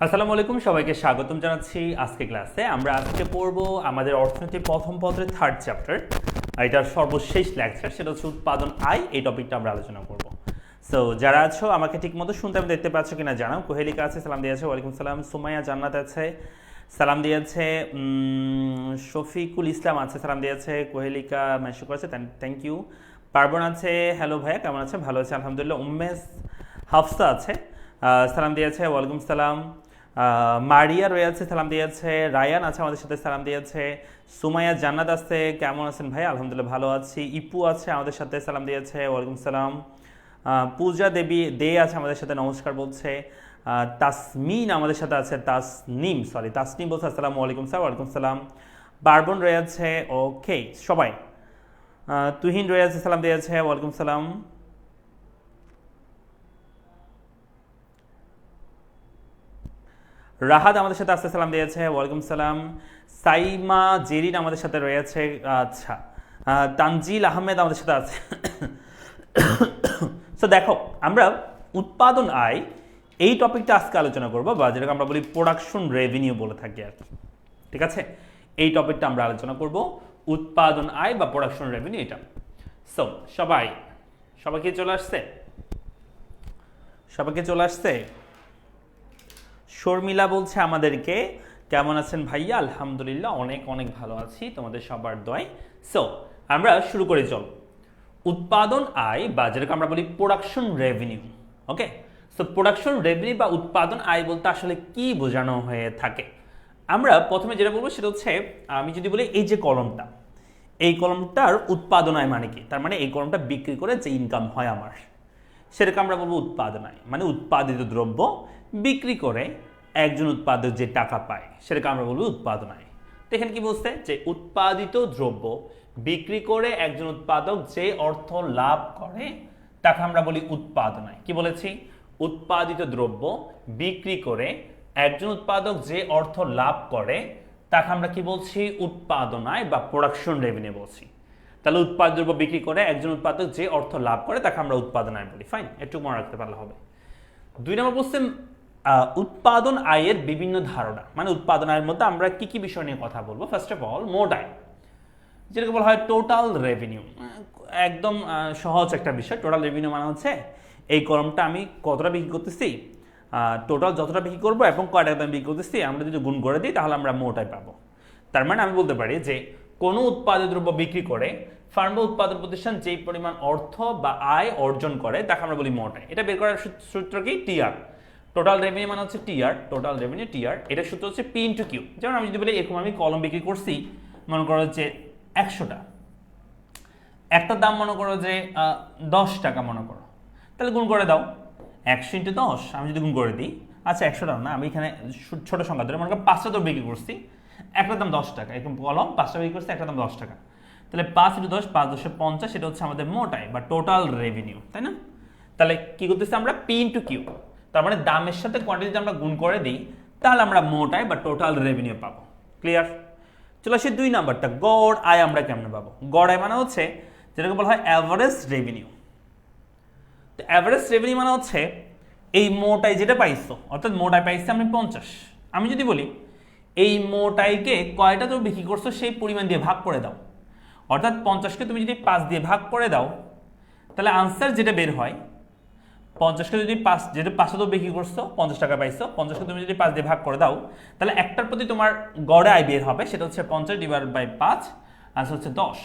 আসসালামু আলাইকুম, সবাইকে স্বাগতম জানাচ্ছি আজকে ক্লাসে। আমরা আজকে পড়ব আমাদের অর্থনীতির প্রথম পত্রের থার্ড চ্যাপ্টার, এটার সর্বশেষ লেকচার, সেটা হচ্ছে উৎপাদন আয়। এই টপিকটা আমরা আলোচনা করব। সো যারা আছো আমাকে ঠিকমতো শুনতে আমি দেখতে পাচ্ছ কিনা জানাও। কোহেলিকা আছে, সালাম দিয়েছে, ওয়ালাইকুম সালাম। সুমাইয়া জান্নাত আছে, সালাম দিয়েছে। শফিকুল ইসলাম আছে, সালাম দিয়েছে। কোহেলিকা মেসেজ করেছে, থ্যাংক ইউ। পার্বণ আছে, হ্যালো ভাইয়া কেমন আছে? ভালো আছে আলহামদুলিল্লাহ। উম্মেশ হাফসা আছে, সালাম দিয়েছে, ওয়ালাইকুম সালাম। মারিয়া রয়েছে, সালাম দিয়েছে। রায়ান আছে আমাদের সাথে, সালাম দিয়েছে। সুমাইয়া জান্নাত আছে, কেমন আছেন ভাই? আলহামদুলিল্লাহ ভালো আছি। ইপু আছে আমাদের সাথে, সালাম দিয়েছে, ওয়ালাইকুম সালাম। পূজা দেবী দে আছে আমাদের সাথে, নমস্কার বলছে। তাসমিন আমাদের সাথে আছে, তাসনিম বলছে আসসালামু আলাইকুম স্যার, ওয়ালাইকুম সালাম। পার্বণ রয়েছে, ওকে সবাই। তুহিন রয়েছে, সালাম দিয়েছে, ওয়ালাইকুম সালাম। রাহাত আমাদের সাথে আসতে সালাম দিয়েছে, ওয়ালাইকুম সালাম। সাইমা জেরিন আমাদের সাথে রয়েছে, আচ্ছা। তানজিল আহমেদ আমাদের সাথে আছে। সো দেখো, আমরা উৎপাদন আয় এই টপিকটা আজকে আলোচনা করবো, বা যেটাকে আমরা বলি প্রোডাকশন রেভিনিউ বলে থাকি আর কি। ঠিক আছে, এই টপিকটা আমরা আলোচনা করব, উৎপাদন আয় বা প্রোডাকশন রেভিনিউ এটা। সো সবাইকে চলে আসছে, শর্মিলা বলছে আমাদেরকে, কেমন আছেন ভাইয়া? আলহামদুলিল্লাহ অনেক অনেক ভালো আছি তোমাদের সবার দোয়ায়। সো আমরা শুরু করে চল। উৎপাদন আয় বা যেটাকে আমরা বলি প্রোডাকশন রেভিনিউ। ওকে, সো প্রোডাকশন রেভিনিউ বা উৎপাদন আয় বলতে আসলে কি বোঝানো হয়ে থাকে? আমরা প্রথমে যেটা বলবো সেটা হচ্ছে, আমি যদি বলি এই যে কলমটা, এই কলমটার উৎপাদন আয় মানে কি? তার মানে এই কলমটা বিক্রি করে যে ইনকাম হয় আমার, সেটাকে আমরা বলবো উৎপাদন আয়। মানে উৎপাদিত দ্রব্য বিক্রি করে একজন উৎপাদক যে টাকা পায় সেটাকে আমরা বলবো উৎপাদন আয়। তো এখানে কি বলছে যে উৎপাদিত দ্রব্য বিক্রি করে একজন উৎপাদক যে অর্থ লাভ করে তাকে আমরা বলি উৎপাদন আয়। কি বলেছি? উৎপাদিত দ্রব্য বিক্রি করে একজন উৎপাদক যে অর্থ লাভ করে তাকে আমরা কি বলছি? উৎপাদন আয় বা প্রোডাকশন রেভিনিউ বলছি। তাহলে উৎপাদিত দ্রব্য বিক্রি করে একজন উৎপাদক যে অর্থ লাভ করে তাকে আমরা উৎপাদন আয় বলি। ফাইন, একটু মনে রাখতে পারলে হবে। 2 নম্বর বলছে উৎপাদন আয়ের বিভিন্ন ধারণা। মানে উৎপাদন আয়ের মধ্যে আমরা কি কি বিষয় নিয়ে কথা বলবো? ফার্স্ট অফ অল মোট আয়, যেটাকে বলা হয় টোটাল রেভিনিউ। একদম সহজ একটা বিষয়। টোটাল রেভিনিউ মানে হচ্ছে এই কলমটা আমি কতটা বিক্রি করতেছি, টোটাল যতটা বিক্রি করবো এবং কয় টাকা আমি বিক্রি করতেছি, আমরা যদি গুণ করে দিই তাহলে আমরা মোট আয় পাবো। তার মানে আমি বলতে পারি যে কোনো উৎপাদিত দ্রব্য বিক্রি করে ফার্ম বা উৎপাদন প্রতিষ্ঠান যেই পরিমাণ অর্থ বা আয় অর্জন করে তাকে আমরা বলি মোট আয়। এটা বের করার সূত্র কি? টিআর। টোটাল রেভিনিউ মানে হচ্ছে টিআর, টোটাল রেভিনিউ টিআর। এটার সূত্র হচ্ছে পি ইন্টু কিউ। যেমন আমি যদি বলি এরকম আমি কলম বিক্রি করছি, মনে করো যে 100টা, একটার দাম মনে করো যে 10 টাকা মনে করো, তাহলে গুণ করে দাও 100 ইন্টু 10। আমি যদি গুণ করে দিই, আচ্ছা 100টা না, আমি এখানে ছোট সংখ্যা ধরে মনে করো 5টা তো বিক্রি করছি, একটার দাম 10 টাকা, এরকম কলম 5টা বিক্রি করছি, একটার দাম 10 টাকা, তাহলে 5 ইন্টু 10, 5 10 50, এটা হচ্ছে আমাদের মোট আয় বা টোটাল রেভিনিউ, তাই না? তাহলে কি করতেছি আমরা? P into Q. তার মানে দামের সাথে কোয়ান্টিটি আমরা গুণ করে দিই, তাহলে আমরা মোট আয় বা টোটাল রেভিনিউ পাবো। ক্লিয়ার? চলে আসি 2 নাম্বারটা, গড় আয় আমরা কেমনে পাবো? গড় আয় মানে হচ্ছে যেটাকে বলা হয় অ্যাভারেজ রেভিনিউ। তো অ্যাভারেজ রেভিনিউ মানে হচ্ছে এই মোট আয় যেটা পাইছো, অর্থাৎ মোট আয় পাইছি আমি 50। আমি যদি বলি এই মোট আয়কে কয়টা তুমি বিক্রি করছো সেই পরিমাণ দিয়ে ভাগ করে দাও, অর্থাৎ 50কে তুমি যদি 5 দিয়ে ভাগ করে দাও, তাহলে আনসার যেটা বের হয়, 50কে যদি 5, যেটা 5টা তো বিক্রি করছো 50 টাকা পাইছো, 50কে তুমি যদি 5 দিয়ে ভাগ করে দাও, তাহলে একটার প্রতি তোমার গড় আয় বের হবে, সেটা হচ্ছে 50 ডিভাইড বাই 5, আনসার হচ্ছে 10।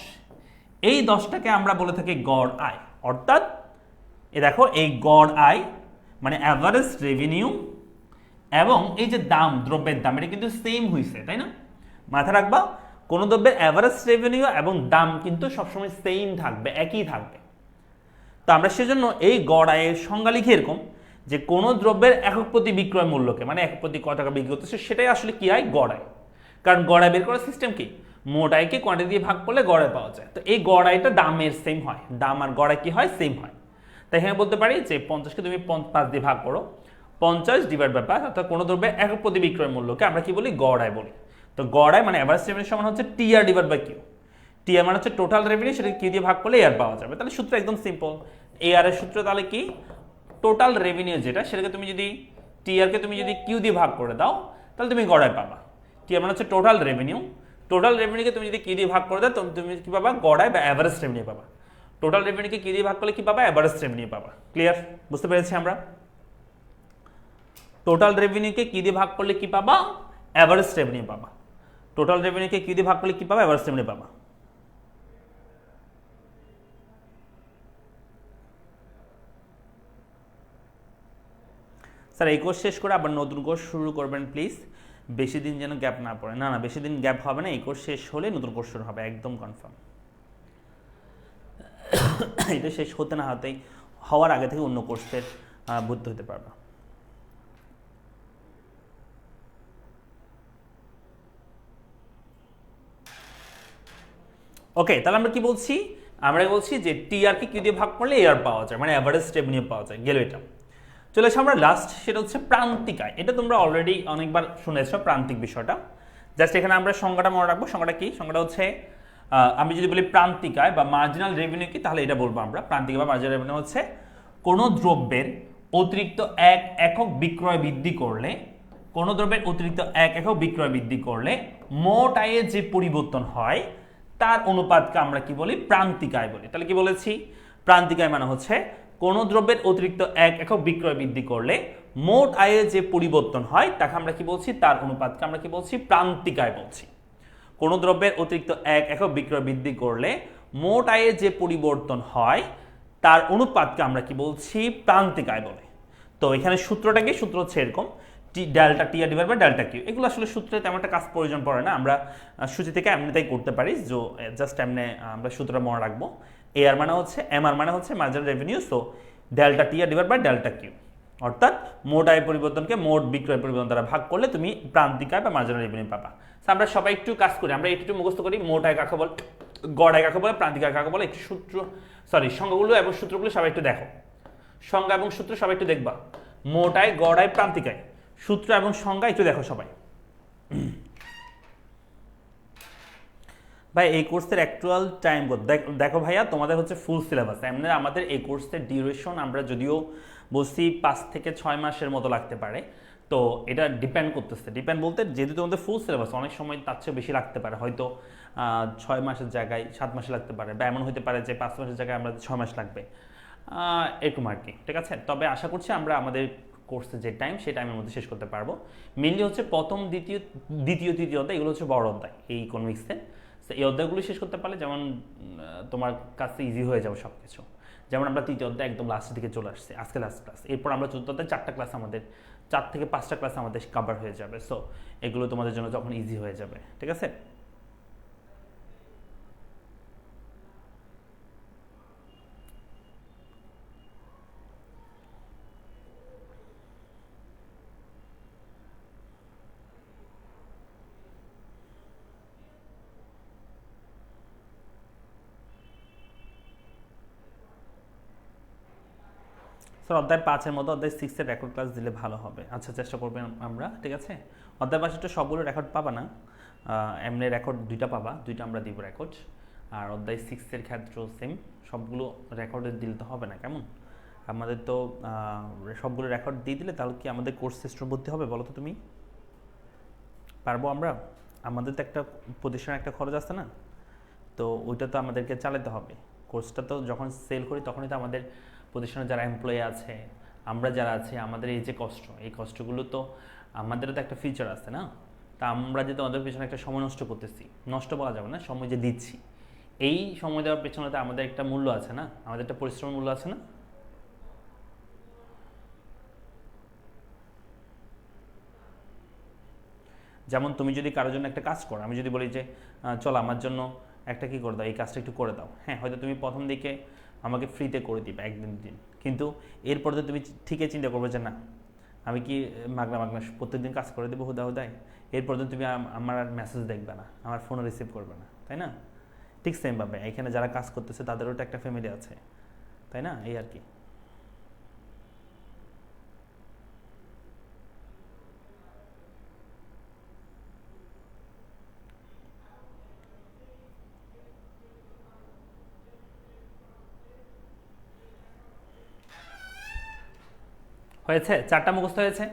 এই 10টাকে আমরা বলে থাকি গড় আয়। অর্থাৎ এ দেখো, এই গড় আয় মানে অ্যাভারেজ রেভিনিউ এবং এই যে দাম, দ্রব্যের দাম, এটা কিন্তু সেম হয়েছে, তাই না? মাথায় রাখবা, কোনো দ্রব্যের অ্যাভারেজ রেভিনিউ এবং দাম কিন্তু সবসময় সেম থাকবে, একই থাকবে। তো আমরা সেজন্য এই গড় আয়ের সংজ্ঞা লিখি এরকম যে কোনো দ্রব্যের একক প্রতি বিক্রয় মূল্যকে, মানে একক প্রতি কত টাকা বিক্রি করতেছে, সেটাই আসলে কি হয়? গড় আয়। কারণ গড় আয় বের করার সিস্টেম কি? মোট আয়কে কোয়ান্টিটি দিয়ে ভাগ করলে গড় আয় পাওয়া যায়। তো এই গড় আয়টা দামের সেম হয়, দাম আর গড় আয় কি হয়? সেম হয়। তাই এখানে বলতে পারি যে 50কে তুমি 5 দিয়ে ভাগ করো, 50 ডিভাইড বাই 5, অর্থাৎ কোনো দ্রব্যের একক প্রতি বিক্রয় মূল্যকে আমরা কি বলি? গড় আয় বলি। তো গড় আয় মানে অ্যাভারেজ রেভিনিউ সমান হচ্ছে TR divide by Q. TR মানে হচ্ছে টোটাল রেভিনিউ, সেটাকে কিউ দিয়ে ভাগ করলে এআর পাওয়া যাবে। তাহলে সূত্র একদম সিম্পল। এআর এর সূত্র তাহলে কি? টোটাল রেভিনিউ যেটা, সেটাকে তুমি যদি টিআর কে তুমি যদি কিউ দিয়ে ভাগ করে দাও তাহলে তুমি গড়াই পাবা। টিআর মানে হচ্ছে টোটাল রেভিনিউ। টোটাল রেভিনিউকে তুমি যদি কিউ দিয়ে ভাগ করে দাও তুমি কি পাবা? গড়াই বা অ্যাভারেজ রেভিনিউ পাবা। টোটাল রেভিনিউকে কিউ দিয়ে ভাগ করলে কি পাবা? অ্যাভারেজ রেভিনিউ পাবা। ক্লিয়ার? বুঝতে পেরেছি আমরা? টোটাল রেভিনিউকে কি দিয়ে ভাগ করলে কি পাবা? অ্যাভারেজ রেভিনিউ পাবা। টোটাল রেভিনিউকে কি দিয়ে ভাগ করলে কি পাবা? অ্যাভারেজ রেভিনিউ পাবা। স্যার এই কোর্স শেষ করে আবার নতুন কোর্স শুরু করবেন প্লিজ, বেশি দিন যেন গ্যাপ না পড়ে। না না, বেশি দিন গ্যাপ হবে না, এই কোর্স শেষ হলে নতুন কোর্স শুরু হবে, একদম কনফার্ম। এটা শেষ হতে না হতেই হওয়ার আগে থেকে অন্য কোর্সের ভর্তি হতে পারবা। ওকে, তাহলে আমরা কি বলছি? আমরা বলছি যে টিআর কে কিউ দিয়ে ভাগ করলে এআর পাওয়া যায়, মানে অ্যাভারেজ রেভিনিউ পাওয়া যায়। গেল এটা। চলে আসে আমরা লাস্ট, সেটা হচ্ছে প্রান্তিক আয়। এটা তোমরা অলরেডি অনেকবার শুনেছো প্রান্তিক বিষয়টা। জাস্ট এখানে আমরা সংজ্ঞাটা মনে রাখবো। সংজ্ঞাটা কি? সংজ্ঞাটা হচ্ছে আমি যদি বলি প্রান্তিক আয় বা মার্জিনাল রেভিনিউ কি, তাহলে এটা বলবো আমরা। প্রান্তিক বা মার্জিনাল রেভিনিউ হচ্ছে কোনো দ্রব্যের অতিরিক্ত 1 একক বিক্রয় বৃদ্ধি করলে, কোনো দ্রব্যের অতিরিক্ত 1 একক বিক্রয় বৃদ্ধি করলে মোট আয়ে যে পরিবর্তন হয় তার অনুপাতকে আমরা কি বলি? প্রান্তিক আয় বলি। তাহলে কি বলেছি? প্রান্তিক আয় মানে হচ্ছে কোনো দ্রব্যের অতিরিক্ত 1 একক বিক্রয় বৃদ্ধি করলে মোট আয়ে যে পরিবর্তন হয় তাকে আমরা কি বলছি? তার অনুপাতকে আমরা কি বলছি? প্রান্তিক আয় বলছি। কোনো দ্রব্যের অতিরিক্ত 1 একক বিক্রয় বৃদ্ধি করলে মোট আয়ে যে পরিবর্তন হয় তার অনুপাতকে আমরা কি বলছি? প্রান্তিক আয় বলে। তো এখানে সূত্রটা কি? সূত্র হচ্ছে এরকম, delta T R divide by delta Q. এগুলো আসলে সূত্রে তেমন একটা কাজ প্রয়োজন পড়ে না, আমরা সূচি থেকে এমনিতেই করতে পারি। যে জাস্ট এমনি আমরা সূত্রটা মনে রাখবো। এ আর মানে হচ্ছে, এম আর মানে হচ্ছে marginal revenue, so delta T R divide by delta Q. অর্থাৎ মোট আয় পরিবর্তনকে মোট বিক্রয় পরিবর্তন দ্বারা ভাগ করলে তুমি প্রান্তিক আয় বা মার্জিনাল রেভিনিউ পাবা। আমরা সবাই একটু কাজ করি, আমরা একটু মুখস্থ করি। মোট আয় কাকে বলে, গড় আয় কাকে বলে, প্রান্তিক আয় কাকে বলে। একটু সূত্র, সরি, সংজ্ঞাগুলো এবং সূত্রগুলো সবাই একটু দেখো। সংজ্ঞা এবং সূত্র সবাই একটু দেখবা। মোট আয়, গড় আয়, প্রান্তিক আয়, সূত্র এবং সংজ্ঞা একটু দেখো সবাই। ভাই এই কোর্সের অ্যাকচুয়াল টাইম দেখো ভাইয়া, তোমাদের হচ্ছে ফুল সিলেবাস। এমনি আমাদের এই কোর্সের ডিউরেশন আমরা যদিও বলছি 5 থেকে 6 মাসের মতো লাগতে পারে। তো এটা ডিপেন্ড করতেছে, ডিপেন্ড বলতে যেহেতু তোমাদের ফুল সিলেবাস অনেক সময় তার চেয়ে বেশি লাগতে পারে, হয়তো 6 মাসের জায়গায় 7 মাসে লাগতে পারে, বা এমন হতে পারে যে 5 মাসের জায়গায় আমরা 6 মাস লাগবে, এরকম আর কি। ঠিক আছে, তবে আশা করছি আমরা আমাদের কোর্সে যে টাইম সেই টাইমের মধ্যে শেষ করতে পারবো। মেনলি হচ্ছে প্রথম, দ্বিতীয় তৃতীয় অধ্যায়, এগুলো হচ্ছে বড় অধ্যায় এই ইকোনমিক্সে। এই অধ্যায়গুলো শেষ করতে পারলে যেমন তোমার কাছে ইজি হয়ে যাবে সব কিছু। যেমন আমরা তৃতীয় অধ্যায় একদম লাস্টের দিকে চলে আসছি, আজকে লাস্ট ক্লাস। এরপর আমরা চতুর্থ অধ্যায় 4টা ক্লাস, আমাদের 4 থেকে 5টা ক্লাস আমাদের কভার হয়ে যাবে। সো এগুলো তোমাদের জন্য তখন ইজি হয়ে যাবে। ঠিক আছে, স্যার অধ্যায় 5-এর মতো অধ্যায় 6-এর রেকর্ড ক্লাস দিলে ভালো হবে। আচ্ছা, চেষ্টা করবেন আমরা। ঠিক আছে, অধ্যায় 5-এরটা সবগুলো রেকর্ড পাবা না, এমনি রেকর্ড 2টা পাবা, 2টা আমরা দিব রেকর্ড। আর অধ্যায় 6-এর ক্ষেত্রেও সেম, সবগুলো রেকর্ডে দিলে তো হবে না, কেমন? আমাদের তো সবগুলো রেকর্ড দিয়ে দিলে তাহলে কি আমাদের কোর্স সিস্টেম ভর্তি হবে বলো তো তুমি? পারবো আমরা? আমাদের তো একটা প্রতিষ্ঠানের একটা খরচ আছে না, তো ওইটা তো আমাদেরকে চালাতে হবে। কোর্সটা তো যখন সেল করি তখনই তো আমাদের প্রতিষ্ঠানে যারা এমপ্লয়ি আছে, আমরা যারা আছি, আমাদের এই যে কষ্ট, এই কষ্টগুলো তো আমাদেরও তো একটা ফিউচার আছে না। তা আমরা যে তোমাদের পেছনে একটা সময় নষ্ট করতেছি, নষ্ট বলা যাবে না, সময় যে দিচ্ছি, এই সময় দেওয়ার পেছনে তো আমাদের একটা মূল্য আছে না, আমাদের একটা পরিশ্রমের মূল্য আছে না। যেমন তুমি যদি কারোর জন্য একটা কাজ করো, আমি যদি বলি যে চলো আমার জন্য একটা কি করে দাও, এই কাজটা একটু করে দাও, হ্যাঁ হয়তো তুমি প্রথম দিকে আমাকে ফ্রিতে করে দিবে একদিন দিন, কিন্তু এরপর তো তুমি ঠিকই চিন্তা করবে যে না আমি কি মাগনা মাগনা প্রত্যেকদিন কাজ করে দেবো হুদা হুদায়, এরপর তো তুমি আমার আর মেসেজ দেখবে না, আমার ফোনও রিসিভ করবে না, তাই না? ঠিক সেমভাবে এখানে যারা কাজ করতেছে তাদেরও তো একটা ফ্যামিলি আছে, তাই না? এই আর কি। হয়েছে, 4টা মুখস্থ হয়েছে।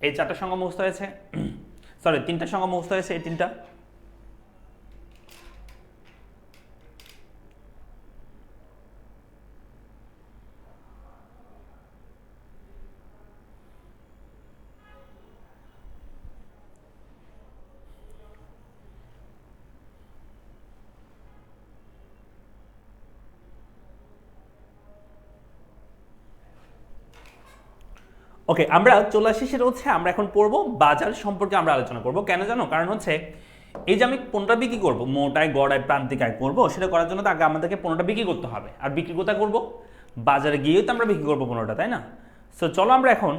এই 4টা সংখ্যা মুখস্থ হয়েছে, সরি 3টা সংখ্যা মুখস্থ হয়েছে, এই 3টা। ওকে, আমরা চলে আসি, সেটা হচ্ছে আমরা এখন পড়বো বাজার সম্পর্কে আমরা আলোচনা করব। কেন জানো? কারণ হচ্ছে এই যে আমি পণ্যটা বিক্রি করবো, মোটায় গড়ায় প্রান্তিকায় করবো, সেটা করার জন্য তো আগে আমাদেরকে পণ্যটা বিক্রি করতে হবে। আর বিক্রি কোথায় করবো? বাজারে গিয়েই তো আমরা বিক্রি করবো পণ্যটা, তাই না? সো চলো আমরা এখন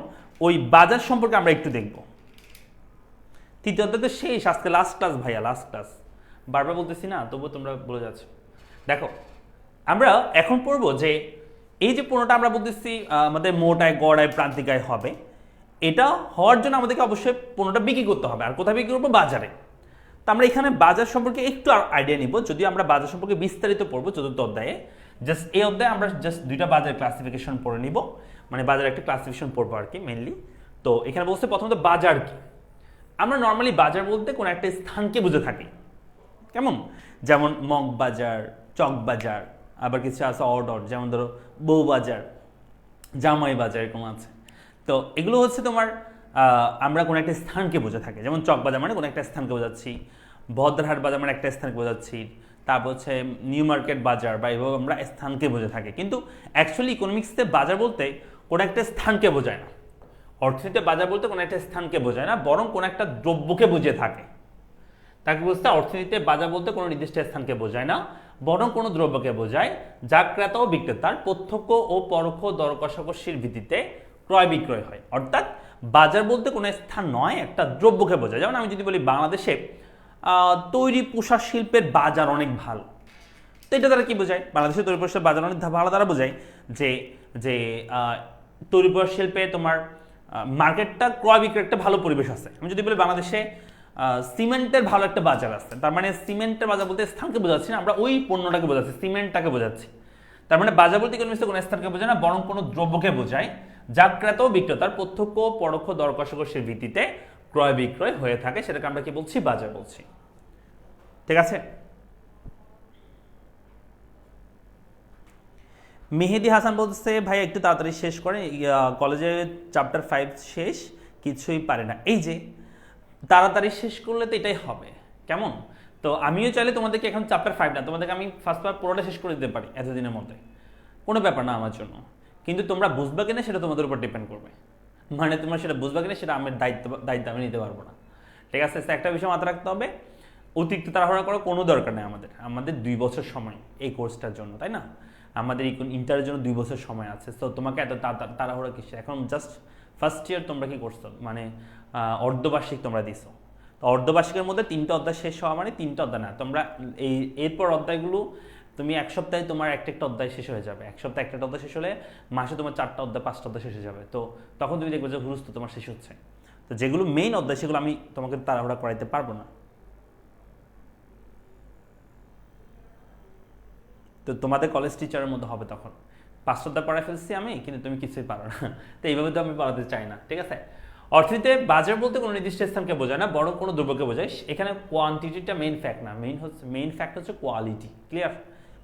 ওই বাজার সম্পর্কে আমরা একটু দেখবো। তৃতীয় অধ্যায় তো শেষ, আজকে লাস্ট ক্লাস ভাইয়া, লাস্ট ক্লাস। বারবার বলতেছি না, তবুও তোমরা বলে যাচ্ছ। দেখো, আমরা এখন পড়বো যে এই যে পণ্যটা আমরা বলতেছি আমাদের মোটায় গড়ায় প্রান্তিকায় হবে, এটা হওয়ার জন্য আমাদেরকে অবশ্যই পণ্যটা বিক্রি করতে হবে। আর কোথায় বিক্রি করবো? বাজারে। তো আমরা এখানে বাজার সম্পর্কে একটু আইডিয়া নিব, যদিও আমরা বাজার সম্পর্কে বিস্তারিত পড়বো চতুর্থ অধ্যায়ে। জাস্ট এই অধ্যায়ে আমরা জাস্ট 2টা বাজার ক্লাসিফিকেশন পড়ে নিব, মানে বাজার একটা ক্লাসিফিকেশন পড়বো আর কি মেইনলি। তো এখানে বলছে প্রথমত বাজার কি। আমরা নর্মালি বাজার বলতে কোনো একটা স্থানকে বুঝে থাকি, কেমন? যেমন মগ বাজার, চক বাজার, আবার কিছু আছে অর্ডার, যেমন ধরো বউ বাজার, জামাই বাজার, এরকম আছে। তো এগুলো হচ্ছে তোমার আমরা কোনো একটা স্থানকে বুঝে থাকি। যেমন চক বাজার মানে কোনো একটা স্থানকে বোঝাচ্ছি, ভদ্রহাট বাজার মানে একটা স্থানকে বোঝাচ্ছি, তারপর হচ্ছে নিউ মার্কেট বাজার, বা এভাবে আমরা স্থানকে বুঝে থাকি। কিন্তু অ্যাকচুয়ালি ইকোনমিক্সে বাজার বলতে কোনো একটা স্থানকে বোঝায় না। অর্থনীতিতে বাজার বলতে কোনো একটা স্থানকে বোঝায় না, বরং কোনো একটা দ্রব্যকে বুঝে থাকে। তাকে বুঝতে অর্থনীতিতে বাজার বলতে কোনো নির্দিষ্ট স্থানকে বোঝায় না, বরং কোনো দ্রব্যকে বোঝায় যা ক্রেতা ও বিক্রেতার প্রত্যক্ষ ও পরোক্ষ দর কষাকষির ভিত্তিতে ক্রয় বিক্রয় হয়। অর্থাৎ বাজার বলতে কোনো স্থান নয়, একটা দ্রব্যকে বোঝায়। যেমন আমি যদি বলি বাংলাদেশে তৈরি পোশাক শিল্পের বাজার অনেক ভালো, তো এটা দ্বারা কি বোঝায়? বাংলাদেশের তৈরি পোশাক বাজার অনেক ভালো দ্বারা বোঝায় যে যে তৈরি পোশাক শিল্পে তোমার মার্কেটটা ক্রয় বিক্রয় একটা ভালো পরিবেশ আছে। আমি যদি বলি বাংলাদেশে সিমেন্টের ভালো একটা বাজার আছে, তার মানে সিমেন্টের বাজার বলতে স্থানকে বোঝাচ্ছি না, আমরা ওই পণ্যটাকে বোঝাচ্ছি, সিমেন্টটাকে বোঝাচ্ছি। তার মানে বাজার বলতে ইকোনমিক্সে কোনো স্থানকে বোঝায় না, বরং কোনো দ্রব্যকে বোঝায় যা ক্রেতা ও বিক্রেতার প্রত্যক্ষ ও পরোক্ষ দর কষাকষির ভিত্তিতে ক্রয় বিক্রয় হয়ে থাকে, সেটাকে আমরা কি বলছি? বাজার বলছি। ঠিক আছে? মেহেদি হাসান বলছে ভাই একটু তাড়াতাড়ি শেষ করেন, কলেজে চ্যাপ্টার 5 শেষ, কিছুই পারে না। এই যে তাড়াতাড়ি শেষ করলে তো এটাই হবে, কেমন? তো আমিও চাইলে তোমাদেরকে এখন চ্যাপ্টার 5 না, তোমাদেরকে আমি ফার্স্ট পার্ট পুরোটা শেষ করে দিতে পারি এতদিনের মধ্যে, কোনো ব্যাপার না আমার জন্য। কিন্তু তোমরা বুঝবা কিনা সেটা তোমাদের উপর ডিপেন্ড করবে, মানে তোমরা সেটা বুঝবা কিনা সেটা আমার দায়িত্ব আমি নিতে পারবো না। ঠিক আছে? একটা বিষয় মাথায় রাখতে হবে, অতিরিক্ত তাড়াহুড়া করার কোনো দরকার নেই। আমাদের 2 বছর সময় এই কোর্সটার জন্য, তাই না? আমাদের ইন্টারের জন্য 2 বছর সময় আছে। তো তোমাকে এত তাড়াহুড়া কিসে? এখন জাস্ট ফার্স্ট ইয়ার তোমরা কি করছো, মানে অর্ধবার্ষিক তোমরা দিছো। তো অর্ধবার্ষিকের মধ্যে 3টা অধ্যায় শেষ হওয়া মানে 3টা অধ্যায় না, তোমরা এরপর অধ্যায়গুলো তুমি 1 সপ্তাহে তোমার একটা অধ্যায় শেষ হয়ে যাবে। 1 সপ্তাহে একটা অধ্যায় শেষ হলে মাসে তোমার 4টা অধ্যায় 5টা অধ্যায় শেষ হয়ে যাবে। তো তখন তুমি দেখবে যে হুরুস্ত তোমার শেষ হচ্ছে। তো যেগুলো মেইন অধ্যায় সেগুলো আমি তোমাকে তাড়াহুড়া করাইতে পারবো না। তো তোমাদের কলেজ টিচারের মধ্যে হবে তখন 5টা অধ্যায় পড়ায় ফেলছি আমি, কিন্তু তুমি কিছুই পারো না। তো এইভাবে তো আমি পড়াতে চাই না। ঠিক আছে? অর্থনীতিতে বাজার বলতে কোনো নির্দিষ্ট স্থানকে বোঝায় না, বরং কোনো দ্রব্যকে বোঝায়। এখানে কোয়ান্টিটিটা মেইন ফ্যাক্ট না, মেইন ফ্যাক্ট হচ্ছে কোয়ালিটি। ক্লিয়ার?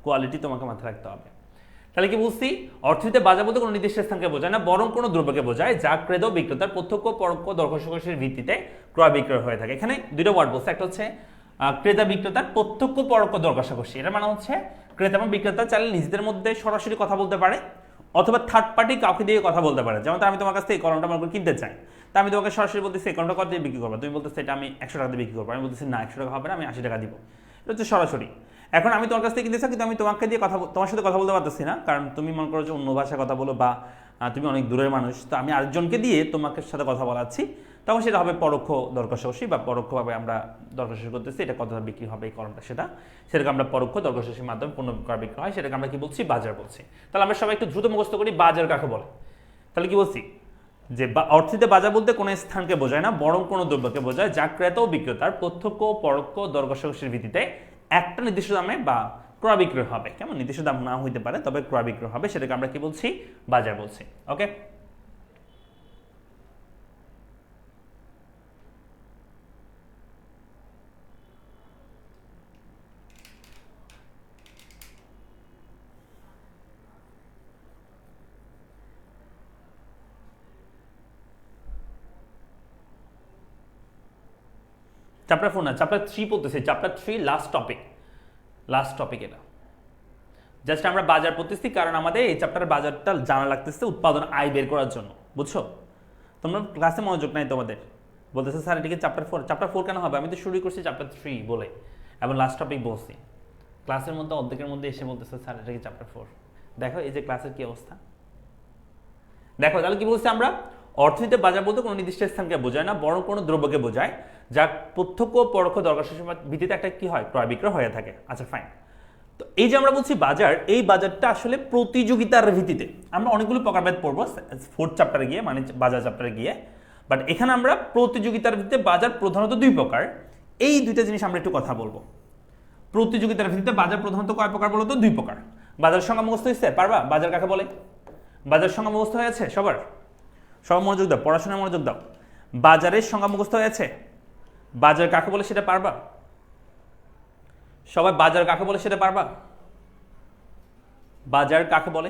কোয়ালিটি তোমাকে মাথায় রাখতে হবে। তাহলে কি বলছি? অর্থনীতিতে বাজার বলতে কোনো নির্দিষ্ট স্থানকে বোঝায় না, বরং কোনো দ্রব্যকে বোঝায় যা ক্রেতা ও বিক্রেতার প্রত্যক্ষ পরোক্ষ দর কষাকষির ভিত্তিতে ক্রয় বিক্রয় হয়ে থাকে। এখানে 2টা ওয়ার্ড বলছে, একটা হচ্ছে ক্রেতা বিক্রেতার প্রত্যক্ষ পরোক্ষ দর কষাকষি। এটা মানে হচ্ছে ক্রেতা এবং বিক্রেতা চাইলে নিজেদের মধ্যে সরাসরি কথা বলতে পারে, অথবা থার্ড পার্টি কাউকে দিয়ে কথা বলতে পারে। যেমন আমি তোমার কাছ থেকে এই কলমটা মনে করে কিনতে চাই, তা আমি তোমাকে সরাসরি বলতেছি এই কলমটা কত দিয়ে বিক্রি করবো, তুমি বলতেছি এটা আমি 100 টাকা দিয়ে বিক্রি করবো, আমি বলতেছি না 100 টাকা হবে না, আমি 80 টাকা দিব। এটা হচ্ছে সরাসরি। এখন আমি তোমার কাছ থেকে কিনতে চাই, কিন্তু আমি তোমাকে দিয়ে তোমার সাথে কথা বলতে পারতেছি না, কারণ তুমি মনে করো যে অন্য ভাষায় কথা বলো, বা তুমি অনেক দূরের মানুষ। তো আমি আরেকজনকে দিয়ে তোমাকে সাথে কথা বলাচ্ছি, তখন সেটা হবে পরোক্ষ দর কষাকষি, বা পরোক্ষভাবে আমরা দর কষাকষি করতেছি, এটা কতটা বিক্রি হবে এই কলমটা, সেটাকে আমরা পরোক্ষ দর কষাকষির মাধ্যমে পণ্য ক্রয় বিক্রয় হয়, সেটাকে আমরা কি বলছি? বাজার বলছি। তাহলে আমরা সবাই একটু দ্রুত মুখস্থ করি বাজার কাকে বলে। তাহলে কি বলছি? যে অর্থনীতিতে বাজার বলতে কোনো স্থানকে বোঝায় না, বরং কোনো দ্রব্যকে বোঝায় যা ক্রেতা ও বিক্রেতার প্রত্যক্ষ পরোক্ষ দর কষাকষির ভিত্তিতে একটা নির্দিষ্ট দামে বা ক্রয় বিক্রয় হবে। কেমন? নির্দিষ্ট দাম না হইতে পারে, তবে ক্রয় বিক্রয় হবে, সেটাকে আমরা কি বলছি? বাজার বলছি। ওকে? চ্যাপ্টার 4 না, চ্যাপ্টার 3 পড়তেছি, চ্যাপ্টার 3 লাস্ট টপিক এটা। জাস্ট আমরা বাজার পড়তেছি কারণ আমাদের এই চ্যাপ্টারের বাজারটা জানা লাগতেছে উৎপাদন আয় বের করার জন্য, বুঝছো? তোমরা ক্লাসে মনোযোগ নাই তোমাদের, বলতেছে স্যার এটিকে চ্যাপ্টার 4 কেন হবে? আমি তো শুরুই করছি চ্যাপ্টার 3 বলে এবং লাস্ট টপিক বলছি, ক্লাসের মধ্যে অর্ধেকের মধ্যে এসে বলতেছে স্যার এটাকে চ্যাপ্টার 4। দেখো এই যে ক্লাসের কি অবস্থা, দেখো তাহলে কি বলছি আমরা, অর্থনীতিতে বাজার বলতে কোনো নির্দিষ্ট স্থানকে বোঝায় না, বরং কোনো দ্রব্যকে বোঝায় যা প্রত্যক্ষ ও পরোক্ষ দরকার ভিত্তিতে একটা কি হয়, ক্রয় বিক্রয় হয়ে থাকে। আচ্ছা ফাইন। তো এই যে আমরা বলছি বাজার, এই বাজারটা আসলে প্রতিযোগিতার ভিত্তিতে, আমরা অনেকগুলো প্রকারভেদ পড়বো 4th চ্যাপ্টারে গিয়ে, মানে বাজার চ্যাপ্টারে গিয়ে, বাট এখানে আমরা প্রতিযোগিতার ভিত্তিতে বাজার প্রধানত 2 প্রকার, এই দুইটা জিনিস আমরা একটু কথা বলবো। প্রতিযোগিতার ভিত্তিতে বাজার প্রধানত কয় প্রকার বলতো? 2 প্রকার। বাজার সংজ্ঞা মুখস্থ হয়েছে? পারবা? বাজার কাকে বলে? বাজার সংজ্ঞা মুখস্থ হয়েছে সবার? সব মনোযোগ দাও, পড়াশোনায় মনোযোগ দাও। বাজারের সংজ্ঞা মুখস্থ হয়েছে? বাজার কাকে বলে সেটা পারবা? সবাই বাজার কাকে বলে সেটা পারবা? বাজার কাকে বলে?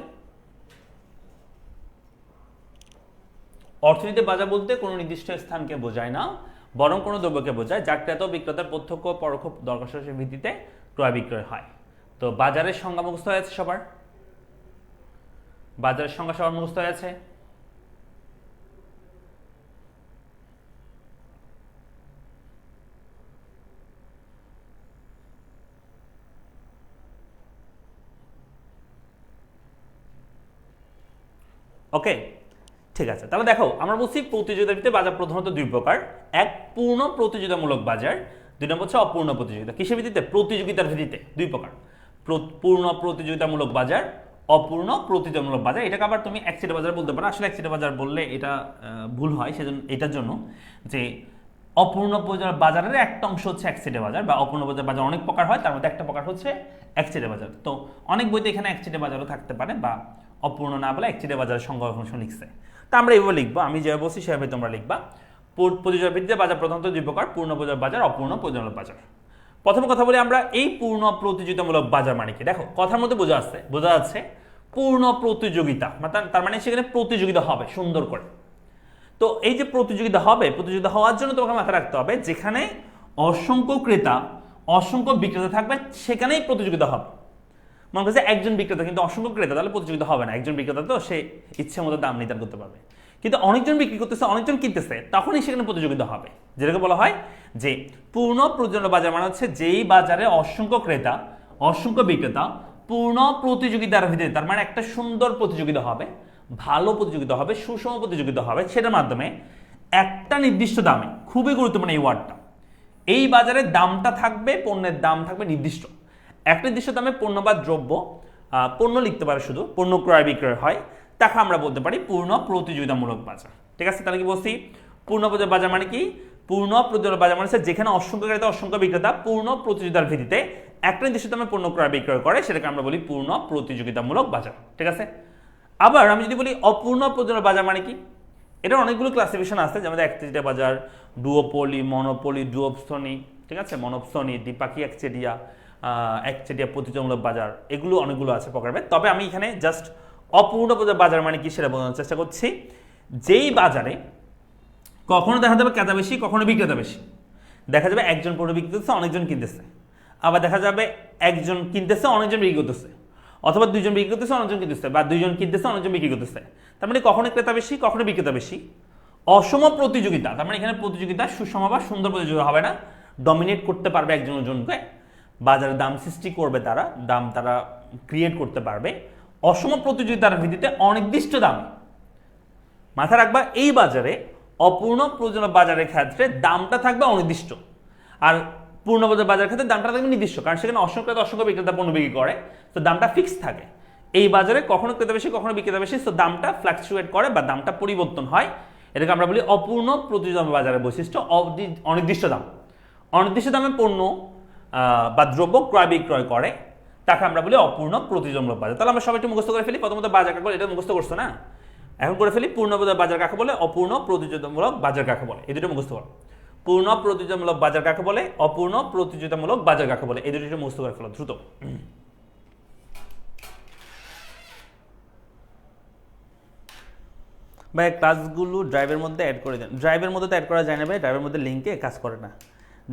অর্থনীতিতে বাজার বলতে কোনো নির্দিষ্ট স্থানকে বোঝায় না, বরং কোনো দ্রব্যকে বোঝায় যা ক্রেতা ও বিক্রেতার প্রত্যক্ষ ও পরোক্ষ দরকারের ভিত্তিতে ক্রয় বিক্রয় হয়। তো বাজারের সংজ্ঞা মুখস্থ হয়েছে সবার? বাজারের সংজ্ঞা সবার মুখস্থ হয়েছে? ওকে, ঠিক আছে। তাহলে দেখো আমরা বলছি প্রতিযোগিতার ভিত্তিতে বাজার প্রধানত 2 প্রকার, এক পূর্ণ প্রতিযোগিতামূলক বাজার, 2 নম্বর হচ্ছে অপূর্ণ প্রতিযোগিতা। কিসের ভিত্তিতে? প্রতিযোগিতার ভিত্তিতে 2 প্রকার, পূর্ণ প্রতিযোগিতামূলক বাজার, অপূর্ণ প্রতিযোগিতামূলক বাজার। এটাকে আবার তুমি একচেটিয়া বাজার বলতে পারো, আসলে একচেটিয়া বাজার বললে এটা ভুল হয়, সেজন্য এটার জন্য যে অপূর্ণ বাজারের একটা অংশ হচ্ছে একচেটিয়া বাজার, বা অপূর্ণ বাজার অনেক প্রকার হয়, তার মধ্যে একটা প্রকার হচ্ছে একচেটিয়া বাজার। তো অনেক বইতে এখানে একচেটিয়া বাজারও থাকতে পারে, বা অপূর্ণ না বলে একচেটিয়া বাজারের সংজ্ঞা অংশ লিখছে। তা আমরা এইভাবে লিখবো, আমি যেভাবে বলছি সেভাবে তোমরা লিখবা। প্রতিযোগিতার ভিত্তিতে বাজার প্রধানত 2 প্রকার, পূর্ণ বাজার, অপূর্ণ প্রতিযোগিতামূলক বাজার। প্রথম কথা বলি আমরা, এই পূর্ণ প্রতিযোগিতামূলক বাজার মানে কি? দেখো কথার মধ্যে বোঝা যাচ্ছে পূর্ণ প্রতিযোগিতা, তার মানে সেখানে প্রতিযোগিতা হবে সুন্দর করে। তো এই যে প্রতিযোগিতা হবে, প্রতিযোগিতা হওয়ার জন্য তোমাকে মাথায় রাখতে হবে যেখানে অসংখ্য ক্রেতা অসংখ্য বিক্রেতা থাকবে সেখানেই প্রতিযোগিতা হবে। মনে করছে একজন বিক্রেতা কিন্তু অসংখ্য ক্রেতা, তাহলে প্রতিযোগিতা হবে না। একজন বিক্রেতা তো সে ইচ্ছে মতো দাম নির্ধারণ করতে পারবে, কিন্তু অনেকজন বিক্রি করতেছে, অনেকজন কিনতেছে, তখনই সেখানে প্রতিযোগিতা হবে। যেটাকে বলা হয় যে পূর্ণ প্রতিযোগিতা বাজার মানে হচ্ছে যেই বাজারে অসংখ্য ক্রেতা অসংখ্য বিক্রেতা পূর্ণ প্রতিযোগিতার ভিত্তিতে, তার মানে একটা সুন্দর প্রতিযোগিতা হবে, ভালো প্রতিযোগিতা হবে, সুষম প্রতিযোগিতা হবে, সেটার মাধ্যমে একটা নির্দিষ্ট দামে, খুবই গুরুত্বপূর্ণ এই ওয়ার্ডটা, এই বাজারে দামটা থাকবে, পণ্যের দাম থাকবে নির্দিষ্ট, একটা নির্দিষ্ট দামে পণ্য বা দ্রব্য, পণ্য লিখতে পারে শুধু, পণ্য ক্রয় বিক্রয় হয়, তাকে আমরা বলতে পারি পূর্ণ প্রতিযোগিতামূলক বাজার। ঠিক আছে, তাহলে কি বলছি? পূর্ণ বাজার মানে কি? পূর্ণ প্রতিযোগিতা বাজার মানে হচ্ছে যেখানে অসংখ্য ক্রেতা অসংখ্য বিক্রেতা পূর্ণ প্রতিযোগিতার ভিত্তিতে একটা নির্দিষ্ট দামে পণ্য ক্রয় বিক্রয় করে, সেটাকে আমরা বলি পূর্ণ প্রতিযোগিতামূলক বাজার। ঠিক আছে, আবার আমি যদি বলি অপূর্ণ প্রতিযোগিতা বাজার মানে কি, এটার অনেকগুলো ক্লাসিফিকেশন আছে, যেমন একচেটিয়া বাজার, ডুওপলি, মনোপলি, ডুওপসনি, ঠিক আছে, মনোপসনি, দ্বিপাক্ষিক একচেটিয়া প্রতিযোগিতামূলক বাজার, এগুলো অনেকগুলো আছে প্রকারভেদ। তবে আমি এখানে জাস্ট অপূর্ণ বাজার মানে কি সেটা বোঝানোর চেষ্টা করছি। যেই বাজারে কখনো দেখা যাবে ক্রেতা বেশি, কখনো বিক্রেতা বেশি, দেখা যাবে একজন পণ্য বিক্রি করতেছে, অনেকজন কিনতেছে, আবার দেখা যাবে একজন কিনতেছে, অনেকজন বিক্রি করতেছে, অথবা দুইজন বিক্রি করতেছে, অনেকজন কিনতেছে, বা দুইজন কিনতেছে, অনেকজন বিক্রি করতেছে। তার মানে কখনো ক্রেতা বেশি, কখনো বিক্রেতা বেশি। অসম প্রতিযোগিতা, তার মানে এখানে প্রতিযোগিতা সুষম বা সুন্দর প্রতিযোগিতা হবে না, ডমিনেট করতে পারবে একজন জনকে, বাজারে দাম সৃষ্টি করবে তারা, দাম তারা ক্রিয়েট করতে পারবে। অসম প্রতিযোগিতার ভিত্তিতে অনির্দিষ্ট দাম, মাথায় রাখবা এই বাজারে অপূর্ণ প্রতিযোগিতা বাজারের ক্ষেত্রে দামটা থাকবে অনির্দিষ্ট, আর পূর্ণ বাজারের ক্ষেত্রে দামটা থাকবে নির্দিষ্ট, কারণ সেখানে অসংখ্য ক্রেতা অসংখ্য বিক্রেতা পণ্য বিক্রি করে, তো দামটা ফিক্স থাকে। এই বাজারে কখনো ক্রেতা বেশি, কখনো বিক্রেতা বেশি, তো দামটা ফ্লাকচুয়েট করে বা দামটা পরিবর্তন হয়, এটাকে আমরা বলি অপূর্ণ প্রতিযোগিতা বাজারের বৈশিষ্ট্য। অনির্দিষ্ট দাম, অনির্দিষ্ট দামে পণ্য বা দ্রব্য ক্রয় বিক্রয় করে, তাকে আমরা বলি অপূর্ণ প্রতিযোগিতামূলক বাজার। তাহলে আমরা সবাই একটু মুখস্থ করে ফেলি। প্রথমত বাজার কাকে বলে, এটা মুখস্থ করছো না, এখন করে ফেলি। পূর্ণ বাজার কাকে বলে, অপূর্ণ প্রতিযোগিতামূলক বাজার কাকে বলে, এই দুটো মুখস্থ করো। পূর্ণ প্রতিযোগিতামূলক বাজার কাকে বলে, অপূর্ণ প্রতিযোগিতামূলক বাজার কাকে বলে, এই দুটো মুখস্থ করে ফেলো দ্রুত। ভাই ক্লাসগুলো ড্রাইভের মধ্যে অ্যাড করে দেন। ড্রাইভের মধ্যে তো অ্যাড করা যায় না ভাই, ড্রাইভের মধ্যে লিঙ্কে কাজ করে না,